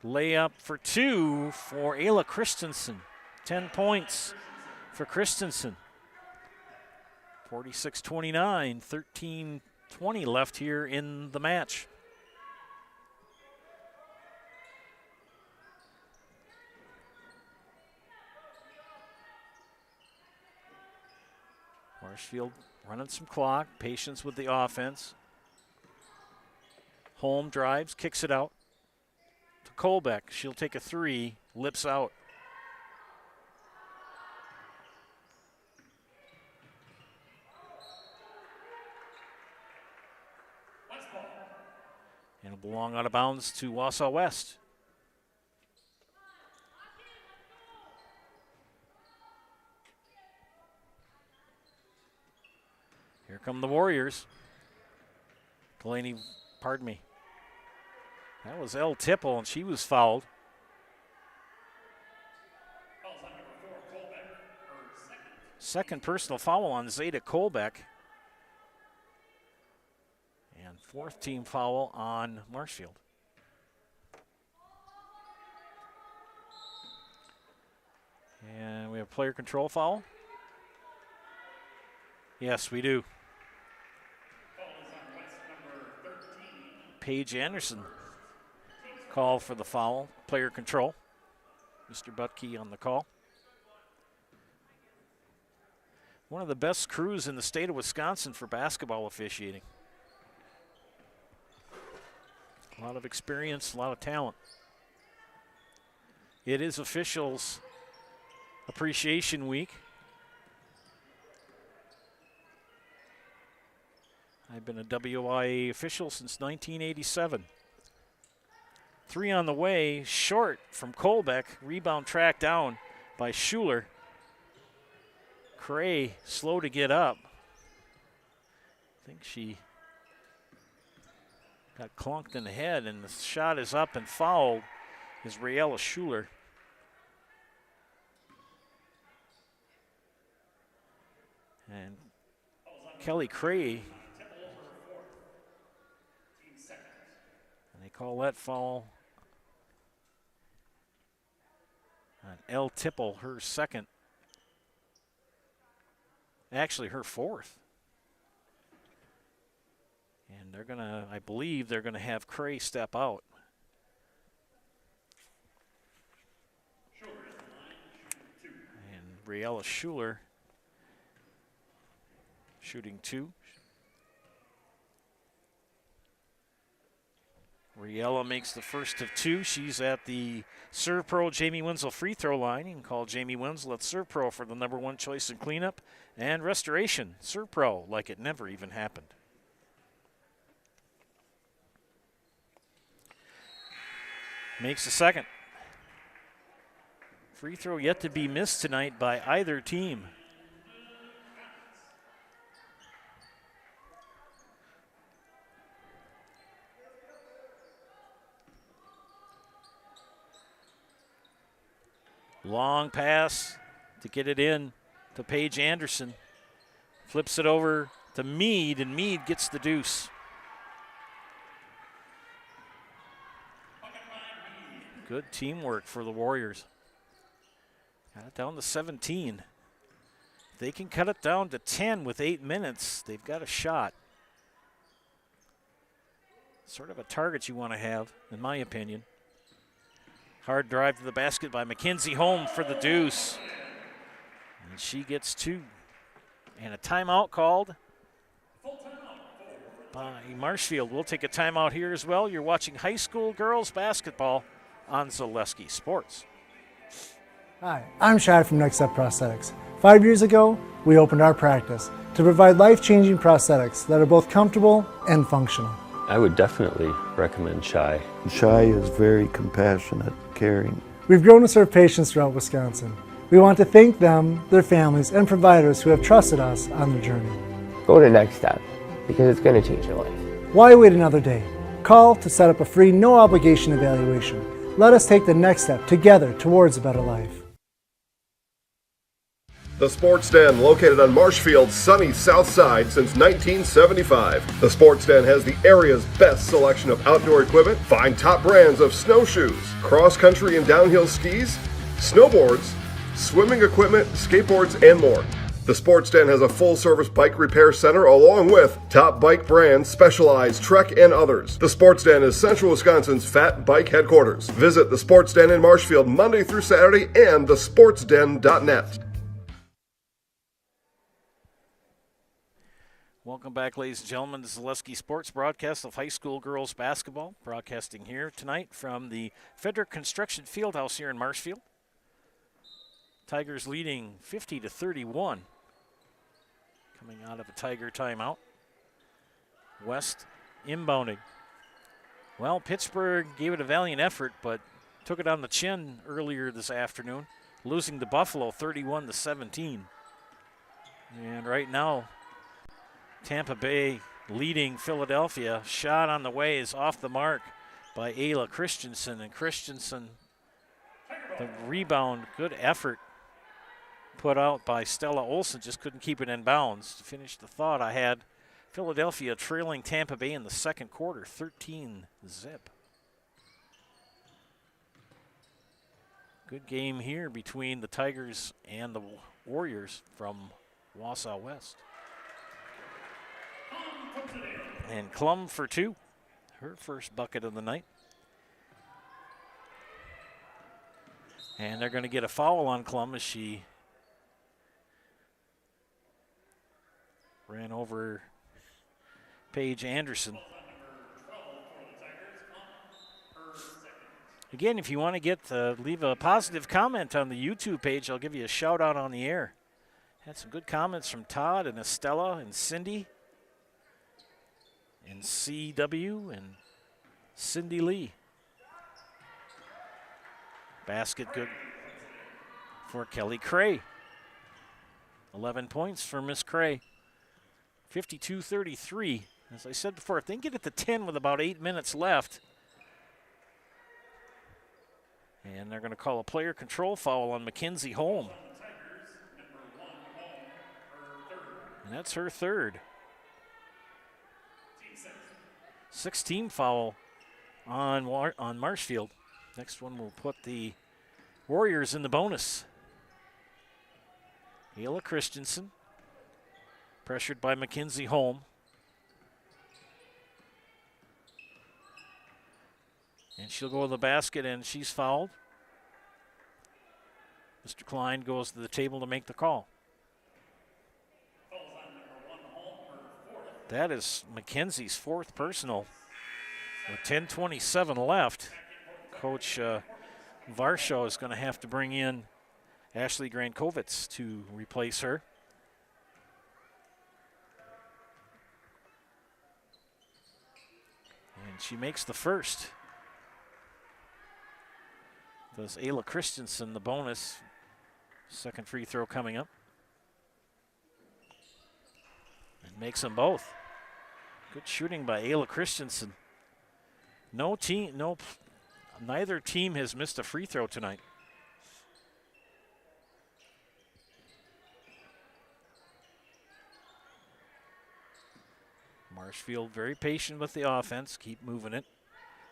Layup for two for Ayla Christensen. 10 points for Christensen. 46-29, 13-20 left here in the match. Marshfield running some clock, patience with the offense. Holm drives, kicks it out to Kolbeck. She'll take a three, lips out. And it'll belong out of bounds to Wausau West. Here come the Warriors. Delaney, pardon me. That was L. Tipple, and she was fouled. Second personal foul on Zeta Kolbeck. And 4th team foul on Marshfield. And we have player control foul. Yes, we do. Paige Anderson call for the foul, player control. Mr. Butke on the call. One of the best crews in the state of Wisconsin for basketball officiating. A lot of experience, a lot of talent. It is Officials Appreciation Week. I've been a WIAA official since 1987. 3 on the way, short from Colbeck. Rebound tracked down by Schuler. Cray slow to get up. I think she got clunked in the head, and the shot is up and fouled is Raella Schuler. And Kelly Cray. And they call that foul on Elle Tipple, her second. Actually, her 4th. And they're going to, I believe, they're going to have Cray step out. And Raella Schuler shooting 2. Raella makes the first of 2. She's at the Serve Pro Jamie Winslow free throw line. You can call Jamie Winslow at Serve Pro for the #1 choice in cleanup and restoration. Serve Pro, like it never even happened. Makes the second. Free throw yet to be missed tonight by either team. Long pass to get it in to Paige Anderson. Flips it over to Mead, and Mead gets the deuce. Good teamwork for the Warriors. Got it down to 17. If they can cut it down to 10 with 8 minutes, they've got a shot. Sort of a target you want to have, in my opinion. Hard drive to the basket by Mackenzie Holm for the deuce. And she gets 2. And a timeout called by Marshfield. We'll take a timeout here as well. You're watching high school girls basketball on Zaleski Sports. Hi, I'm Shad from Next Step Prosthetics. 5 years ago, we opened our practice to provide life-changing prosthetics that are both comfortable and functional. I would definitely recommend Shy. Shy is very compassionate, caring. We've grown to serve patients throughout Wisconsin. We want to thank them, their families, and providers who have trusted us on their journey. Go to Next Step, because it's going to change your life. Why wait another day? Call to set up a free, no-obligation evaluation. Let us take the next step together towards a better life. The Sports Den, located on Marshfield's sunny south side since 1975. The Sports Den has the area's best selection of outdoor equipment. Find top brands of snowshoes, cross-country and downhill skis, snowboards, swimming equipment, skateboards, and more. The Sports Den has a full-service bike repair center along with top bike brands, Specialized, Trek, and others. The Sports Den is Central Wisconsin's Fat Bike headquarters. Visit the Sports Den in Marshfield Monday through Saturday and thesportsden.net. Welcome back, ladies and gentlemen, to Zaleski Sports broadcast of high school girls basketball. Broadcasting here tonight from the Frederick Construction Fieldhouse here in Marshfield. Tigers leading 50-31. Coming out of a Tiger timeout. West inbounding. Well, Pittsburgh gave it a valiant effort, but took it on the chin earlier this afternoon, losing to Buffalo 31-17. And right now, Tampa Bay leading Philadelphia. Shot on the way is off the mark by Ayla Christensen. And Christensen, the rebound, good effort put out by Stella Olson, just couldn't keep it in bounds. To finish the thought I had Philadelphia trailing Tampa Bay in the second quarter, 13-zip. Good game here between the Tigers and the Warriors from Wausau West. And Klum for 2, her first bucket of the night. And they're going to get a foul on Klum as she ran over Paige Anderson. Again, if you want to leave a positive comment on the YouTube page, I'll give you a shout out on the air. Had some good comments from Todd and Estella and Cindy and CW and Cindy Lee. Basket good for Kelly Cray. 11 points for Miss Cray. 52-33. As I said before, if they can get it to 10 with about 8 minutes left, and they're going to call a player control foul on Mackenzie Holm. And that's her third. 6-team foul on Marshfield. Next one will put the Warriors in the bonus. Ayla Christensen, pressured by Mackenzie Holm. And she'll go to the basket, and she's fouled. Mr. Klein goes to the table to make the call. That is Mackenzie's fourth personal. With 10:27 left, Coach Varsho is going to have to bring in Ashley Grankovitz to replace her. And she makes the first. Does Ayla Christensen the bonus. Second free throw coming up. And makes them both. Good shooting by Ayla Christensen. Neither team has missed a free throw tonight. Marshfield very patient with the offense, keep moving it.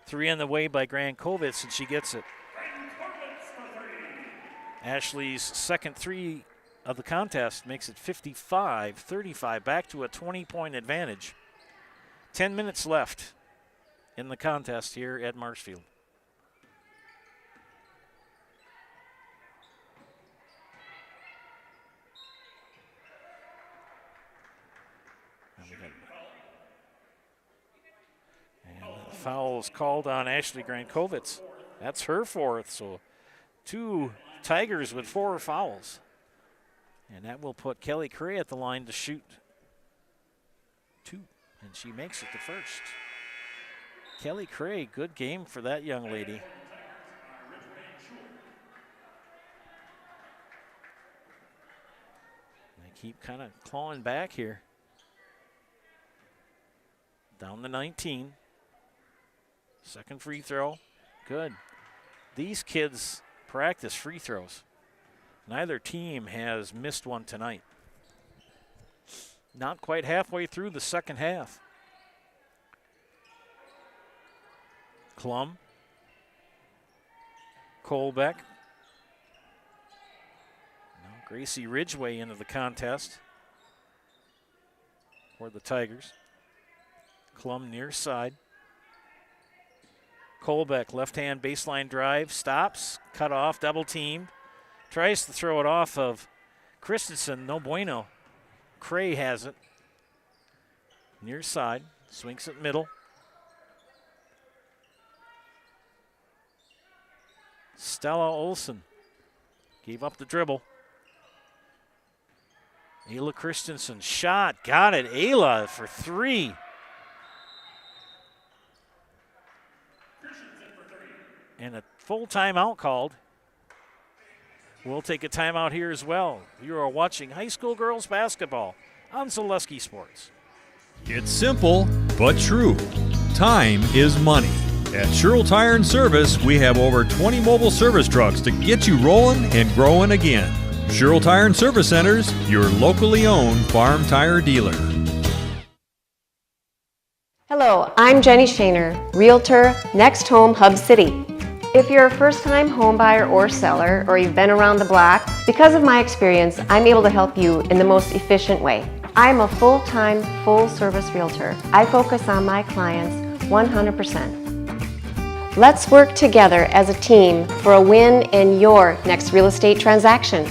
3 on the way by Grankovitz, and she gets it. Ashley's second 3 of the contest makes it 55-35, back to a 20-point advantage. 10 minutes left in the contest here at Marshfield. And the foul is called on Ashley Grankovitz. That's her fourth, so 2 Tigers with 4 fouls. And that will put Kelly Cray at the line to shoot 2. And she makes it the first. Kelly Cray, good game for that young lady. They keep kind of clawing back here. Down to 19. Second free throw. Good. These kids practice free throws. Neither team has missed one tonight. Not quite halfway through the second half. Klum. Colbeck. Now Gracie Ridgway into the contest for the Tigers. Klum near side. Colbeck, left-hand baseline drive, stops, cut off, double teamed. Tries to throw it off of Christensen, no bueno. Cray has it. Near side, swings it middle. Stella Olson gave up the dribble. Ayla Christensen, shot, got it. Ayla for 3. And a full timeout called. We'll take a timeout here as well. You are watching high school girls basketball on Zaleski Sports. It's simple, but true. Time is money. At Sherrill Tire and Service, we have over 20 mobile service trucks to get you rolling and growing again. Sherrill Tire and Service Centers, your locally owned farm tire dealer. Hello, I'm Jenny Shaner, Realtor, Next Home Hub City. If you're a first-time home buyer or seller, or you've been around the block, because of my experience, I'm able to help you in the most efficient way. I'm a full-time, full-service realtor. I focus on my clients 100%. Let's work together as a team for a win in your next real estate transaction.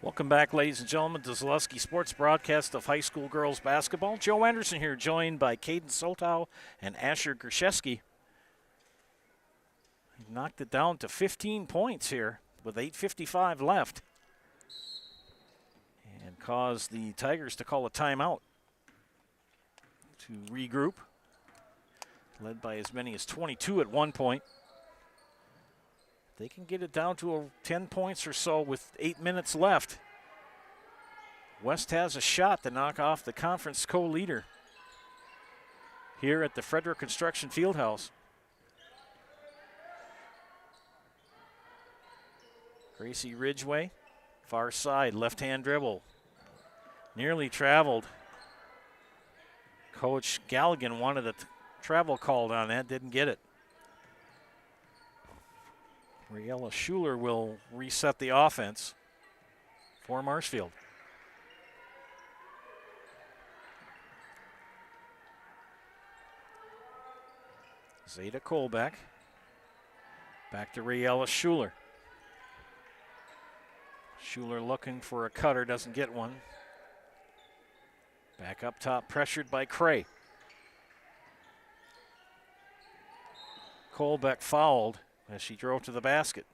Welcome back, ladies and gentlemen, to Zaleski Sports broadcast of high school girls basketball. Joe Anderson here, joined by Caden Sotow and Asher Gershewski. He knocked it down to 15 points here with 8:55 left and caused the Tigers to call a timeout to regroup, led by as many as 22 at one point. They can get it down to 10 points or so with 8 minutes left. West has a shot to knock off the conference co-leader here at the Frederick Construction Fieldhouse. Gracie Ridgway, far side, left-hand dribble. Nearly traveled. Coach Galligan wanted a travel called on that, didn't get it. Riella Schuler will reset the offense for Marshfield. Zeta Kolbeck. Back to Riella Schuler. Schuler looking for a cutter, doesn't get one. Back up top, pressured by Cray. Kolbeck fouled as she drove to the basket.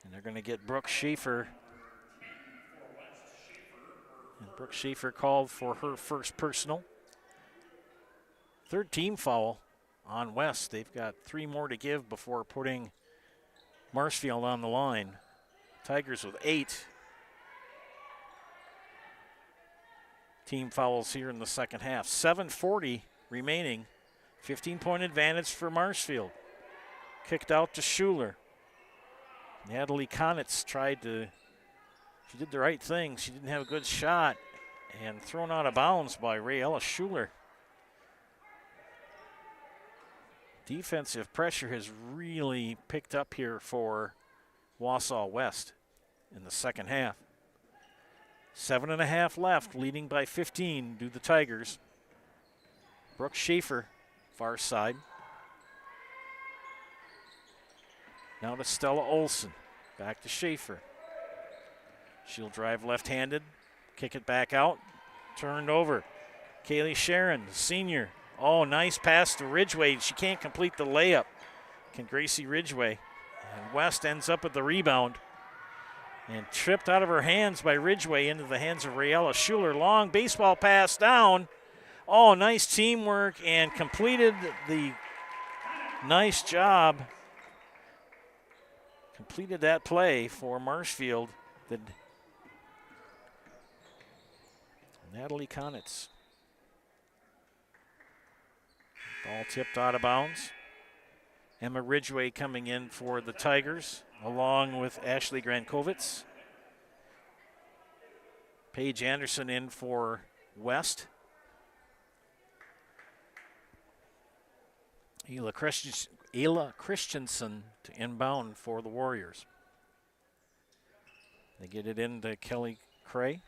And they're going to get Brooke Schaefer. And Brooke Schaefer called for her first personal. Third team foul on West. They've got 3 more to give before putting Marshfield on the line. Tigers with 8 team fouls here in the second half. 7:40 remaining. 15-point advantage for Marshfield. Kicked out to Schuler. Natalie Konitz she did the right thing. She didn't have a good shot and thrown out of bounds by Riella Schuler. Defensive pressure has really picked up here for Wausau West in the second half. 7.5 left, leading by 15 do the Tigers. Brooke Schaefer, far side. Now to Stella Olson. Back to Schaefer. She'll drive left-handed, kick it back out, turned over. Kaylee Sharon, senior. Oh, nice pass to Ridgway. She can't complete the layup. Can Gracie Ridgway. And West ends up with the rebound. And tripped out of her hands by Ridgway into the hands of Riella Schuler. Long baseball pass down. Oh, nice teamwork and completed the nice job. Completed that play for Marshfield. Natalie Konitz. Ball tipped out of bounds. Emma Ridgway coming in for the Tigers, along with Ashley Grankovitz. Paige Anderson in for West. Ela Christensen to inbound for the Warriors. They get it into Kelly Cray.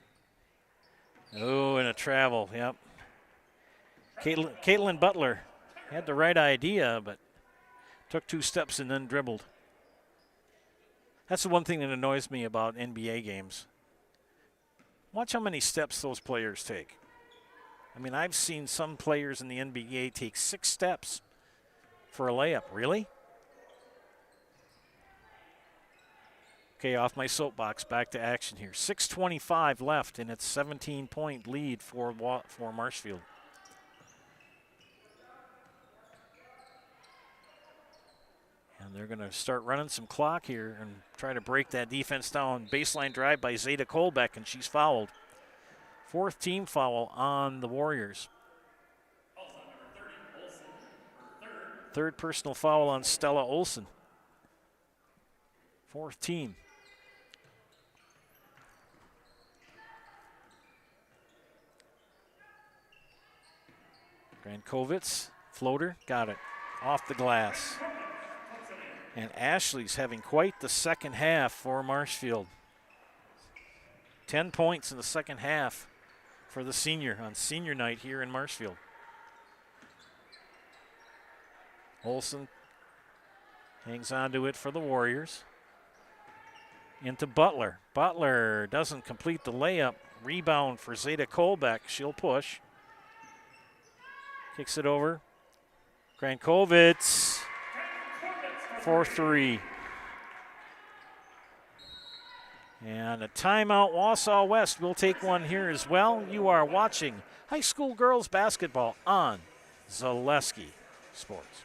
Oh, and a travel, yep. Caitlin Butler had the right idea, but took 2 steps and then dribbled. That's the one thing that annoys me about NBA games. Watch how many steps those players take. I mean, I've seen some players in the NBA take 6 steps for a layup. Really? Okay, off my soapbox, back to action here. 6:25 left, and it's 17-point lead for Marshfield. And they're going to start running some clock here and try to break that defense down. Baseline drive by Zeta Kolbeck, and she's fouled. 4th team foul on the Warriors. Third personal foul on Stella Olson. Fourth team. Grankovitz, floater, got it. Off the glass. And Ashley's having quite the second half for Marshfield. 10 points in the second half for the senior on senior night here in Marshfield. Olsen hangs on to it for the Warriors. Into Butler. Butler doesn't complete the layup. Rebound for Zeta Kolbeck. She'll push. Kicks it over. Grankovitz for three. And a timeout. Wausau West will take one here as well. You are watching high school girls basketball on Zaleski Sports.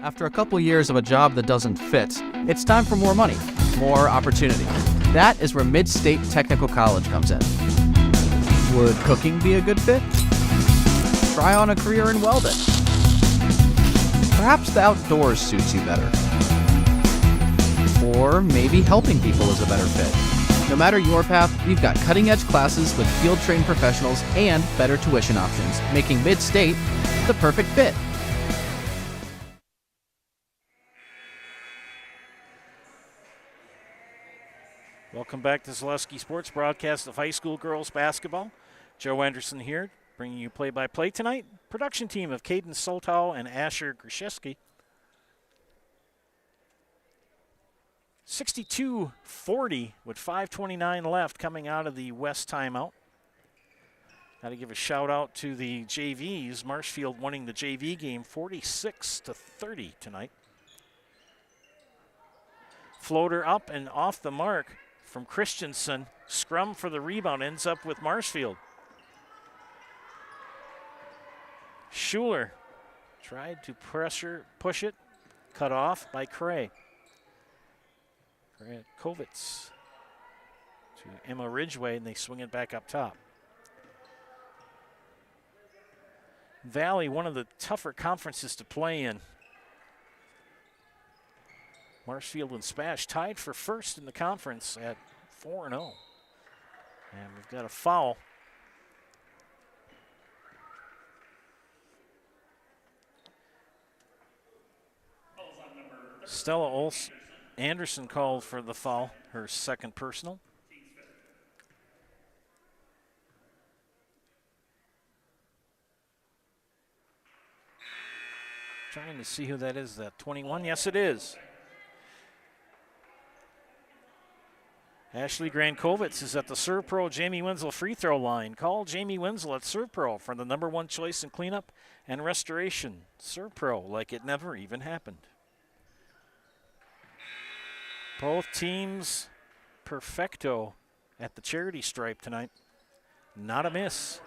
After a couple years of a job that doesn't fit, it's time for more money, more opportunity. That is where Mid-State Technical College comes in. Would cooking be a good fit? Try on a career in welding. Perhaps the outdoors suits you better. Or maybe helping people is a better fit. No matter your path, we've got cutting-edge classes with field-trained professionals and better tuition options, making Mid-State the perfect fit. Welcome back to Zaleski Sports broadcast of high school girls basketball. Joe Anderson here, bringing you play-by-play tonight. Production team of Caden Soltau and Asher Grishewski. 62-40 with 5:29 left coming out of the West timeout. Got to give a shout out to the JVs. Marshfield winning the JV game 46-30 tonight. Floater up and off the mark from Christensen. Scrum for the rebound ends up with Marshfield. Schuler tried to push it, cut off by Cray. Kovitz to Emma Ridgway, and they swing it back up top. Valley, one of the tougher conferences to play in. Marshfield and Spash tied for first in the conference at 4-0. And we've got a foul. Stella Anderson called for the foul, her second personal. Trying to see who that is, that 21? Yes, it is. Ashley Grankovitz is at the Serve Pro Jamie Wenzel free throw line. Call Jamie Wenzel at Serve Pro for the #1 choice in cleanup and restoration. Serve Pro, like it never even happened. Both teams perfecto at the charity stripe tonight. Not a miss.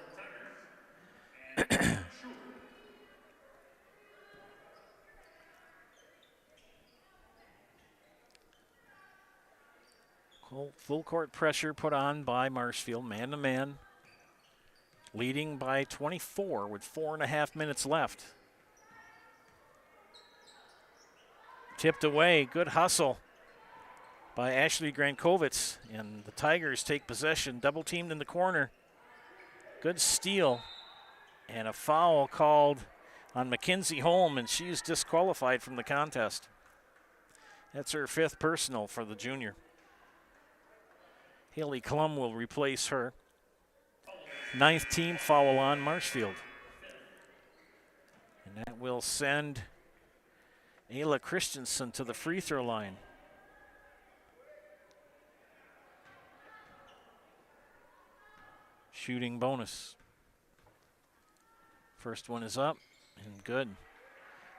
Full court pressure put on by Marshfield, man to man. Leading by 24 with 4.5 minutes left. Tipped away, good hustle by Ashley Grankovitz, and the Tigers take possession, double teamed in the corner. Good steal, and a foul called on Mackenzie Holm, and she's disqualified from the contest. That's her 5th personal for the junior. Haley Klum will replace her. 9th team foul on Marshfield. And that will send Ayla Christensen to the free throw line. Shooting bonus. First one is up and good.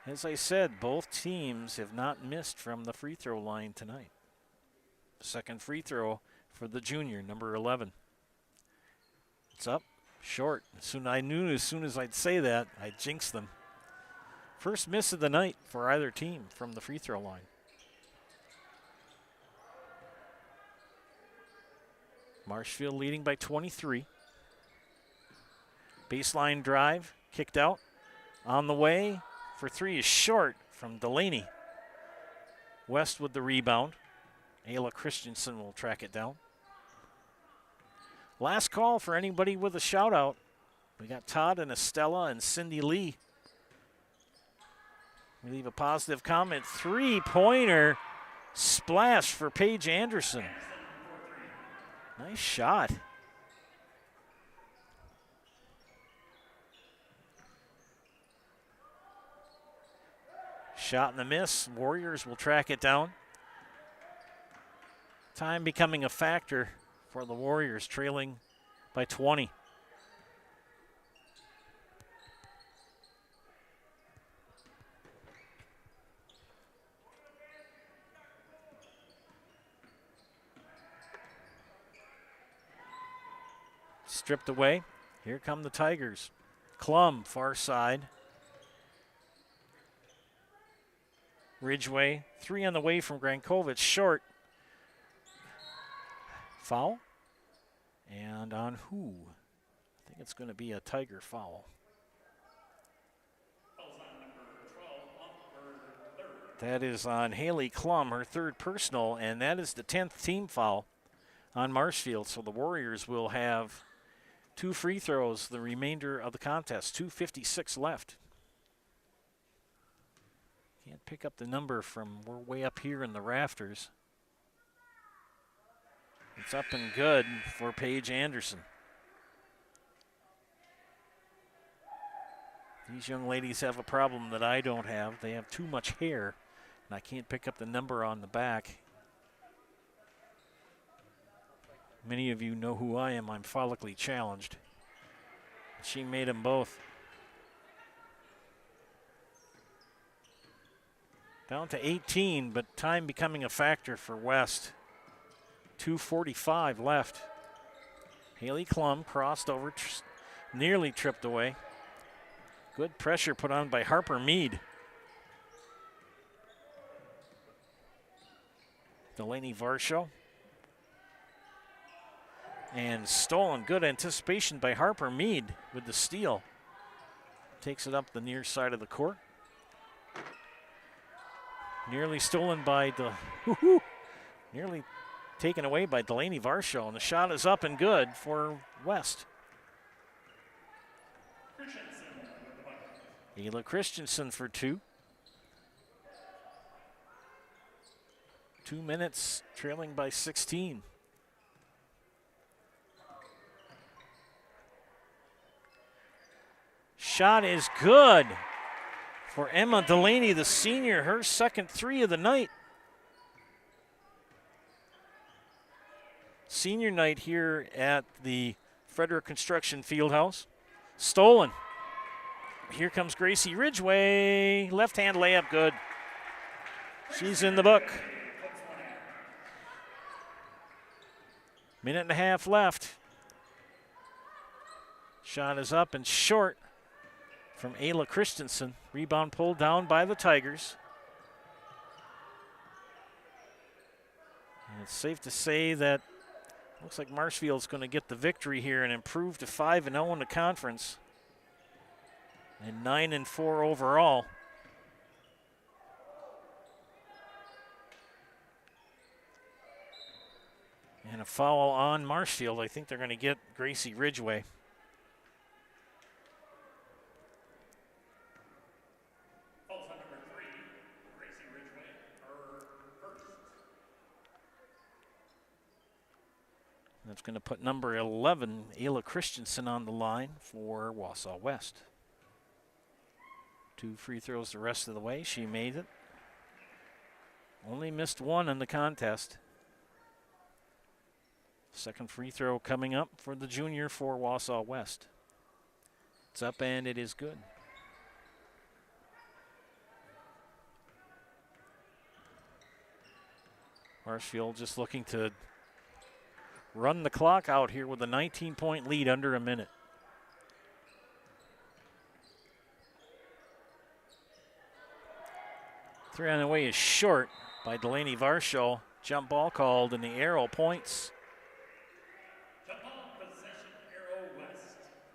As I said, both teams have not missed from the free throw line tonight. Second free throw for the junior, number 11. It's up, short. I knew as soon as I'd say that, I'd jinx them. First miss of the night for either team from the free throw line. Marshfield leading by 23. Baseline drive, kicked out. on the way for three is short from Delaney. West with the rebound. Ayla Christensen will track it down. Last call for anybody with a shout out. We got Todd and Estella and Cindy Lee. We leave a positive comment. 3-pointer splash for Paige Anderson. Nice shot. Shot and a miss. Warriors will track it down. Time becoming a factor for the Warriors, trailing by 20. Stripped away. Here come the Tigers. Klum, far side. Ridgway, 3 on the way from Grankovic, short. Foul. And on who? I think it's going to be a Tiger foul. That is on Haley Klum, her third personal, and that is the 10th team foul on Marshfield. So the Warriors will have 2 free throws the remainder of the contest. 2:56 left. Can't pick up the number from, we're way up here in the rafters. It's up and good for Paige Anderson. These young ladies have a problem that I don't have. They have too much hair, and I can't pick up the number on the back. Many of you know who I am. I'm follically challenged. She made them both. Down to 18, but time becoming a factor for West. 2:45 left. Haley Klum crossed over, nearly tripped away. Good pressure put on by Harper Mead. Delaney Varsho. And stolen. Good anticipation by Harper Mead with the steal. Takes it up the near side of the court. Nearly stolen by nearly taken away by Delaney Varsho, and the shot is up and good for West. Ayla Christensen for 2. 2 minutes, trailing by 16. Shot is good for Emma Delaney, the senior, her second 3 of the night. Senior night here at the Frederick Construction Fieldhouse. Stolen. Here comes Gracie Ridgway. Left-hand layup, good. She's in the book. Minute and a half left. Shot is up and short from Ayla Christensen. Rebound pulled down by the Tigers. And it's safe to say that looks like Marshfield's going to get the victory here and improve to 5-0 in the conference. And 9-4 overall. And a foul on Marshfield. I think they're going to get Gracie Ridgway. That's going to put number 11, Ayla Christensen, on the line for Wausau West. 2 free throws the rest of the way. She made it. Only missed 1 in the contest. Second free throw coming up for the junior for Wausau West. It's up and it is good. Marshfield just looking to run the clock out here with a 19-point lead under a minute. Three on the way is short by Delaney Varsho. Jump ball called, and the arrow points.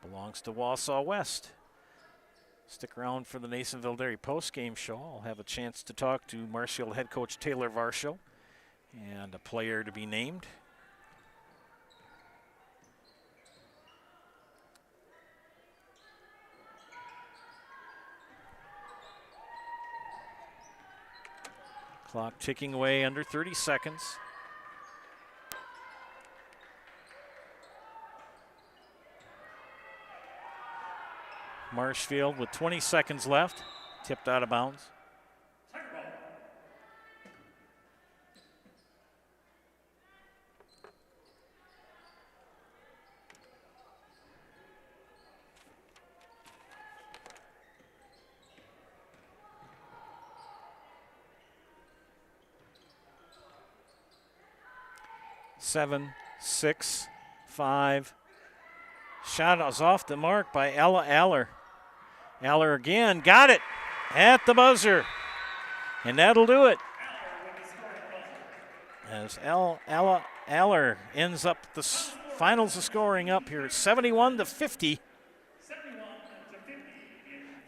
Belongs to Wausau West. Stick around for the Nasonville Dairy post-game show. I'll have a chance to talk to Marshfield head coach Taylor Varsho and a player to be named. Clock ticking away, under 30 seconds. Marshfield with 20 seconds left, tipped out of bounds. Seven, 6, 5. Shot was off the mark by Ella Aller. Aller again, got it at the buzzer. And that'll do it. As Ella Aller ends up the finals of scoring up here, 71-50.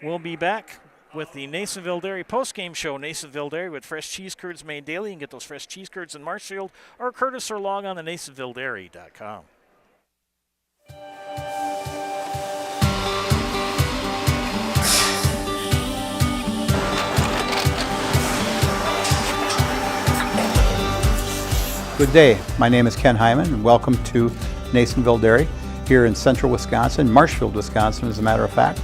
We'll be back with the Nasonville Dairy postgame show. Nasonville Dairy with fresh cheese curds made daily. You can get those fresh cheese curds in Marshfield or Curtis, or log on to NasonvilleDairy.com. Good day. My name is Ken Hyman, and welcome to Nasonville Dairy here in central Wisconsin, Marshfield, Wisconsin, as a matter of fact.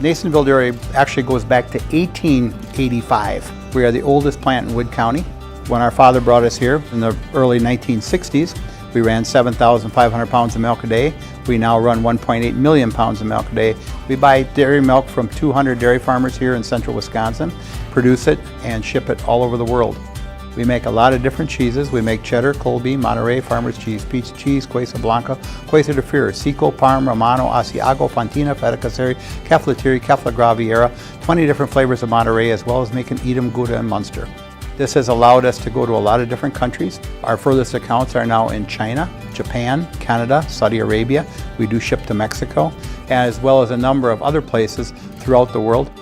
Nasonville Dairy actually goes back to 1885. We are the oldest plant in Wood County. When our father brought us here in the early 1960s, we ran 7,500 pounds of milk a day. We now run 1.8 million pounds of milk a day. We buy dairy milk from 200 dairy farmers here in central Wisconsin, produce it, and ship it all over the world. We make a lot of different cheeses. We make cheddar, Colby, Monterey, Farmer's Cheese, Peach Cheese, Quesa Blanca, Quesa de Freer, Seco, Parm, Romano, Asiago, Fontina, Feta Caseri, Cafflatiri, Caffla Graviera, 20 different flavors of Monterey, as well as making Edam, Gouda, and Munster. This has allowed us to go to a lot of different countries. Our furthest accounts are now in China, Japan, Canada, Saudi Arabia. We do ship to Mexico, as well as a number of other places throughout the world.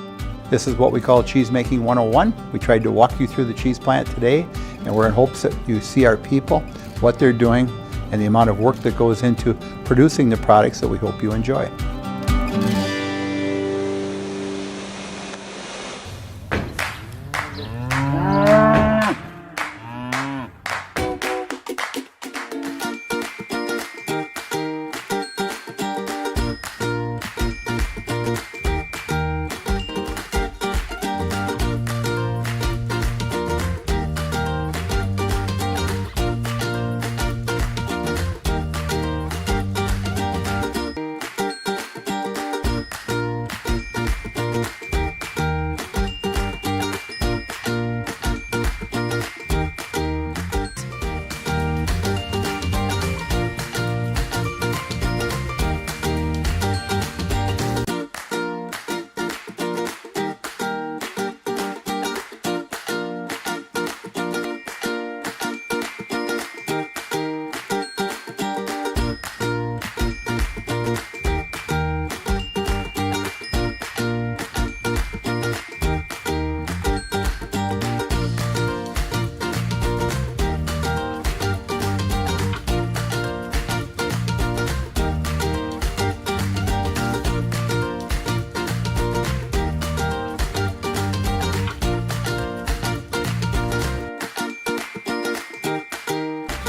This is what we call Cheese Making 101. We tried to walk you through the cheese plant today, and we're in hopes that you see our people, what they're doing, and the amount of work that goes into producing the products that we hope you enjoy.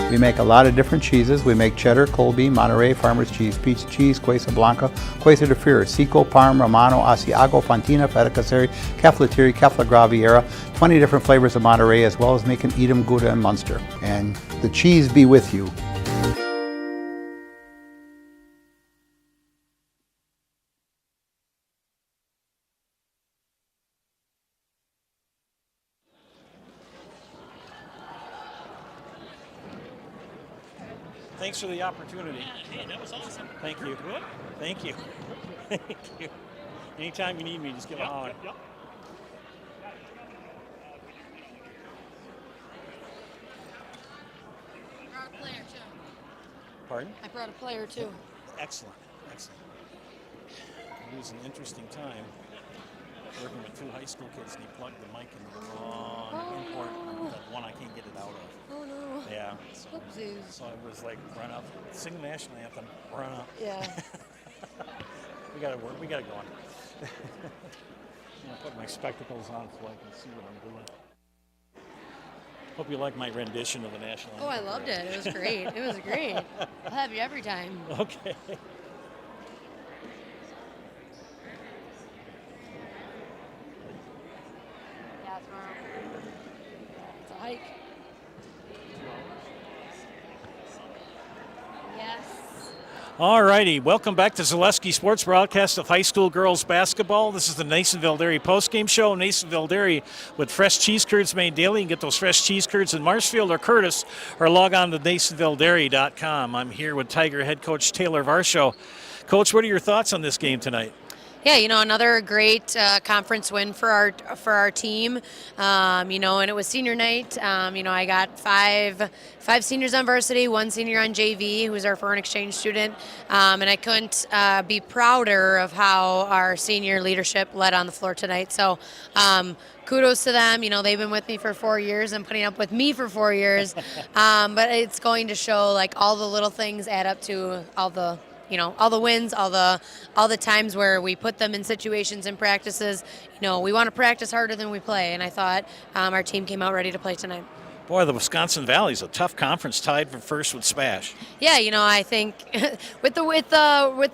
We make a lot of different cheeses. We make cheddar, Colby, Monterey, Farmer's Cheese, Peach Cheese, Quesa Blanca, Quesa de Freer, Seco, Parm, Romano, Asiago, Fontina, Feta Caseri, Cafflatiri, Caffla Graviera, 20 different flavors of Monterey, as well as making Edam, Gouda, and Munster. And the cheese be with you. Thanks for the opportunity. Hey, that was awesome. Thank you. Good. Thank you. Thank you. Anytime you need me, just give a holler. Yep. I brought a player too. Pardon? I brought a player too. Excellent. Excellent. It was an interesting time. working with 2 high school kids, and he plugged the mic into the wrong import, the one I can't get it out of. Oh no. Yeah. Oopsies. So I was like, run up, sing the national anthem, run up. Yeah. We gotta work. We gotta go on. I'm gonna put my spectacles on so I can see what I'm doing. Hope you like my rendition of the national anthem. Oh, I loved it. It was great. It was great. I'll have you every time. Okay. Yeah, tomorrow. It's a hike. Yes. All righty, welcome back to Zaleski Sports broadcast of high school girls basketball. This is the Nasonville Dairy postgame show. Nasonville Dairy with fresh cheese curds made daily. You can get those fresh cheese curds in Marshfield or Curtis, or log on to NasonvilleDairy.com. I'm here with Tiger head coach Taylor Varsho. Coach, what are your thoughts on this game tonight? Yeah, another great conference win for our team. And it was senior night. I got five seniors on varsity, 1 senior on JV, who's our foreign exchange student. And I couldn't be prouder of how our senior leadership led on the floor tonight. So kudos to them. They've been with me for 4 years and putting up with me for 4 years. But it's going to show like all the little things add up to all the wins, all the times where we put them in situations and practices. We want to practice harder than we play, and I thought our team came out ready to play tonight. Boy, the Wisconsin Valley's a tough conference, tied for first with Spash. Yeah, I think with the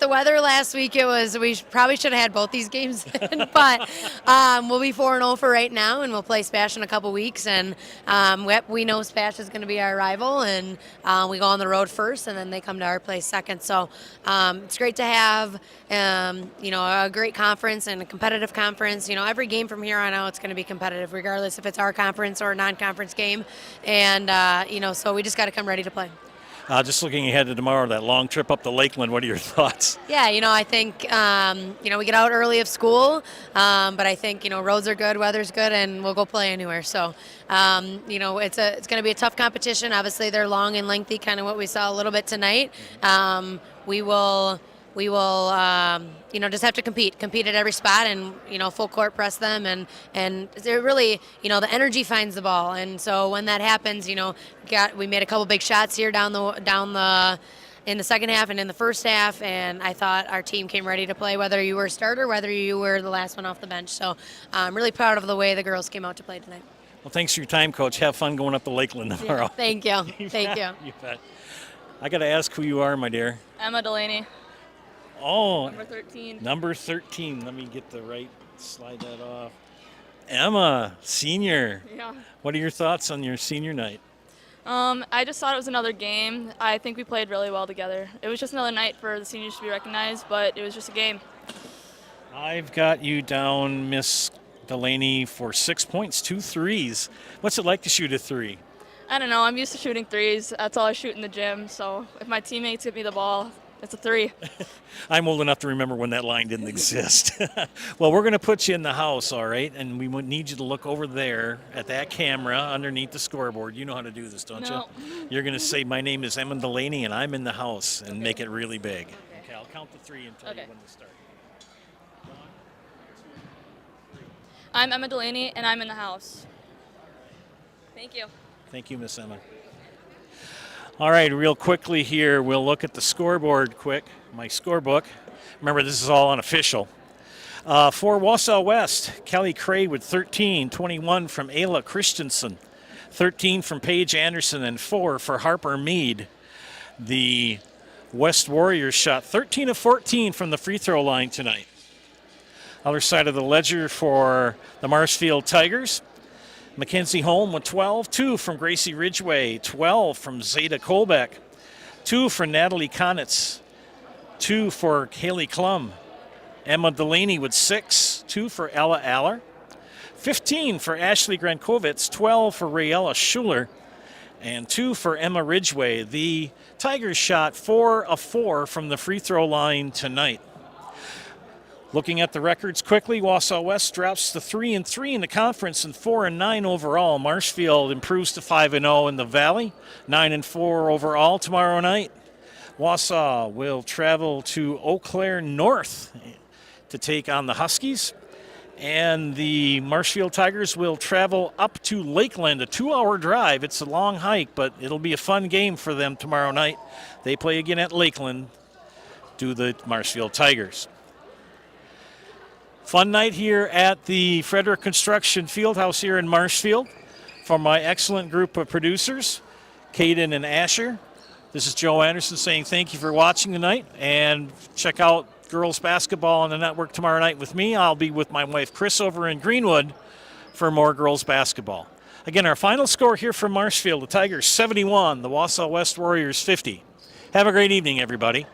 weather last week, we probably should have had both these games in, but we'll be 4-0 for right now, and we'll play Spash in a couple weeks, and we know Spash is going to be our rival, and we go on the road first, and then they come to our place second. So it's great to have a great conference and a competitive conference. Every game from here on out, it's going to be competitive, regardless if it's our conference or a non-conference game. And, so we just got to come ready to play. Just looking ahead to tomorrow, that long trip up to Lakeland, what are your thoughts? Yeah, I think, we get out early of school, but I think, roads are good, weather's good, and we'll go play anywhere. So, it's going to be a tough competition. Obviously, they're long and lengthy, kind of what we saw a little bit tonight. We will just have to compete at every spot and, full court press them. And they're really, the energy finds the ball. And so when that happens, we made a couple big shots here down the in the second half and in the first half. And I thought our team came ready to play, whether you were a starter, whether you were the last one off the bench. So I'm really proud of the way the girls came out to play tonight. Well, thanks for your time, Coach. Have fun going up to Lakeland tomorrow. Yeah, thank you. Thank you. You bet. I got to ask who you are, my dear. Emma Delaney. Oh, number 13. Number 13. Let me get slide that off. Emma, senior. Yeah. What are your thoughts on your senior night? I just thought it was another game. I think we played really well together. It was just another night for the seniors to be recognized, but it was just a game. I've got you down, Miss Delaney, for 6 points, 2 threes. What's it like to shoot a 3? I don't know. I'm used to shooting 3s. That's all I shoot in the gym. So if my teammates give me the ball, it's a 3. I'm old enough to remember when that line didn't exist. Well, we're going to put you in the house, all right? And we need you to look over there at that camera underneath the scoreboard. You know how to do this, don't you? You're going to say, my name is Emma Delaney, and I'm in the house, and make it really big. Okay, I'll count to 3 and tell you when to start. 1, 2, 3. I'm Emma Delaney, and I'm in the house. Thank you. Thank you, Miss Emma. All right, real quickly here, we'll look at the scoreboard quick, my scorebook. Remember, this is all unofficial. For Wausau West, Kelly Cray with 13, 21 from Ayla Christensen, 13 from Paige Anderson, and 4 for Harper Mead. The West Warriors shot 13 of 14 from the free throw line tonight. Other side of the ledger for the Marshfield Tigers, Mackenzie Holm with 12, 2 from Gracie Ridgway, 12 from Zeta Kolbeck, 2 for Natalie Konitz, 2 for Haley Klum. Emma Delaney with 6, 2 for Ella Aller, 15 for Ashley Grankovitz, 12 for Rayella Schuler, and 2 for Emma Ridgway. The Tigers shot 4 of 4 from the free throw line tonight. Looking at the records quickly, Wausau West drops to 3-3 in the conference and 4-9 overall. Marshfield improves to 5-0 in the Valley, 9-4 overall tomorrow night. Wausau will travel to Eau Claire North to take on the Huskies. And the Marshfield Tigers will travel up to Lakeland, a 2-hour drive. It's a long hike, but it'll be a fun game for them tomorrow night. They play again at Lakeland to the Marshfield Tigers. Fun night here at the Frederick Construction Fieldhouse here in Marshfield. For my excellent group of producers, Caden and Asher, this is Joe Anderson saying thank you for watching tonight, and check out girls basketball on the network tomorrow night with me. I'll be with my wife Chris over in Greenwood for more girls basketball. Again, our final score here from Marshfield, the Tigers 71, the Wausau West Warriors 50. Have a great evening, everybody.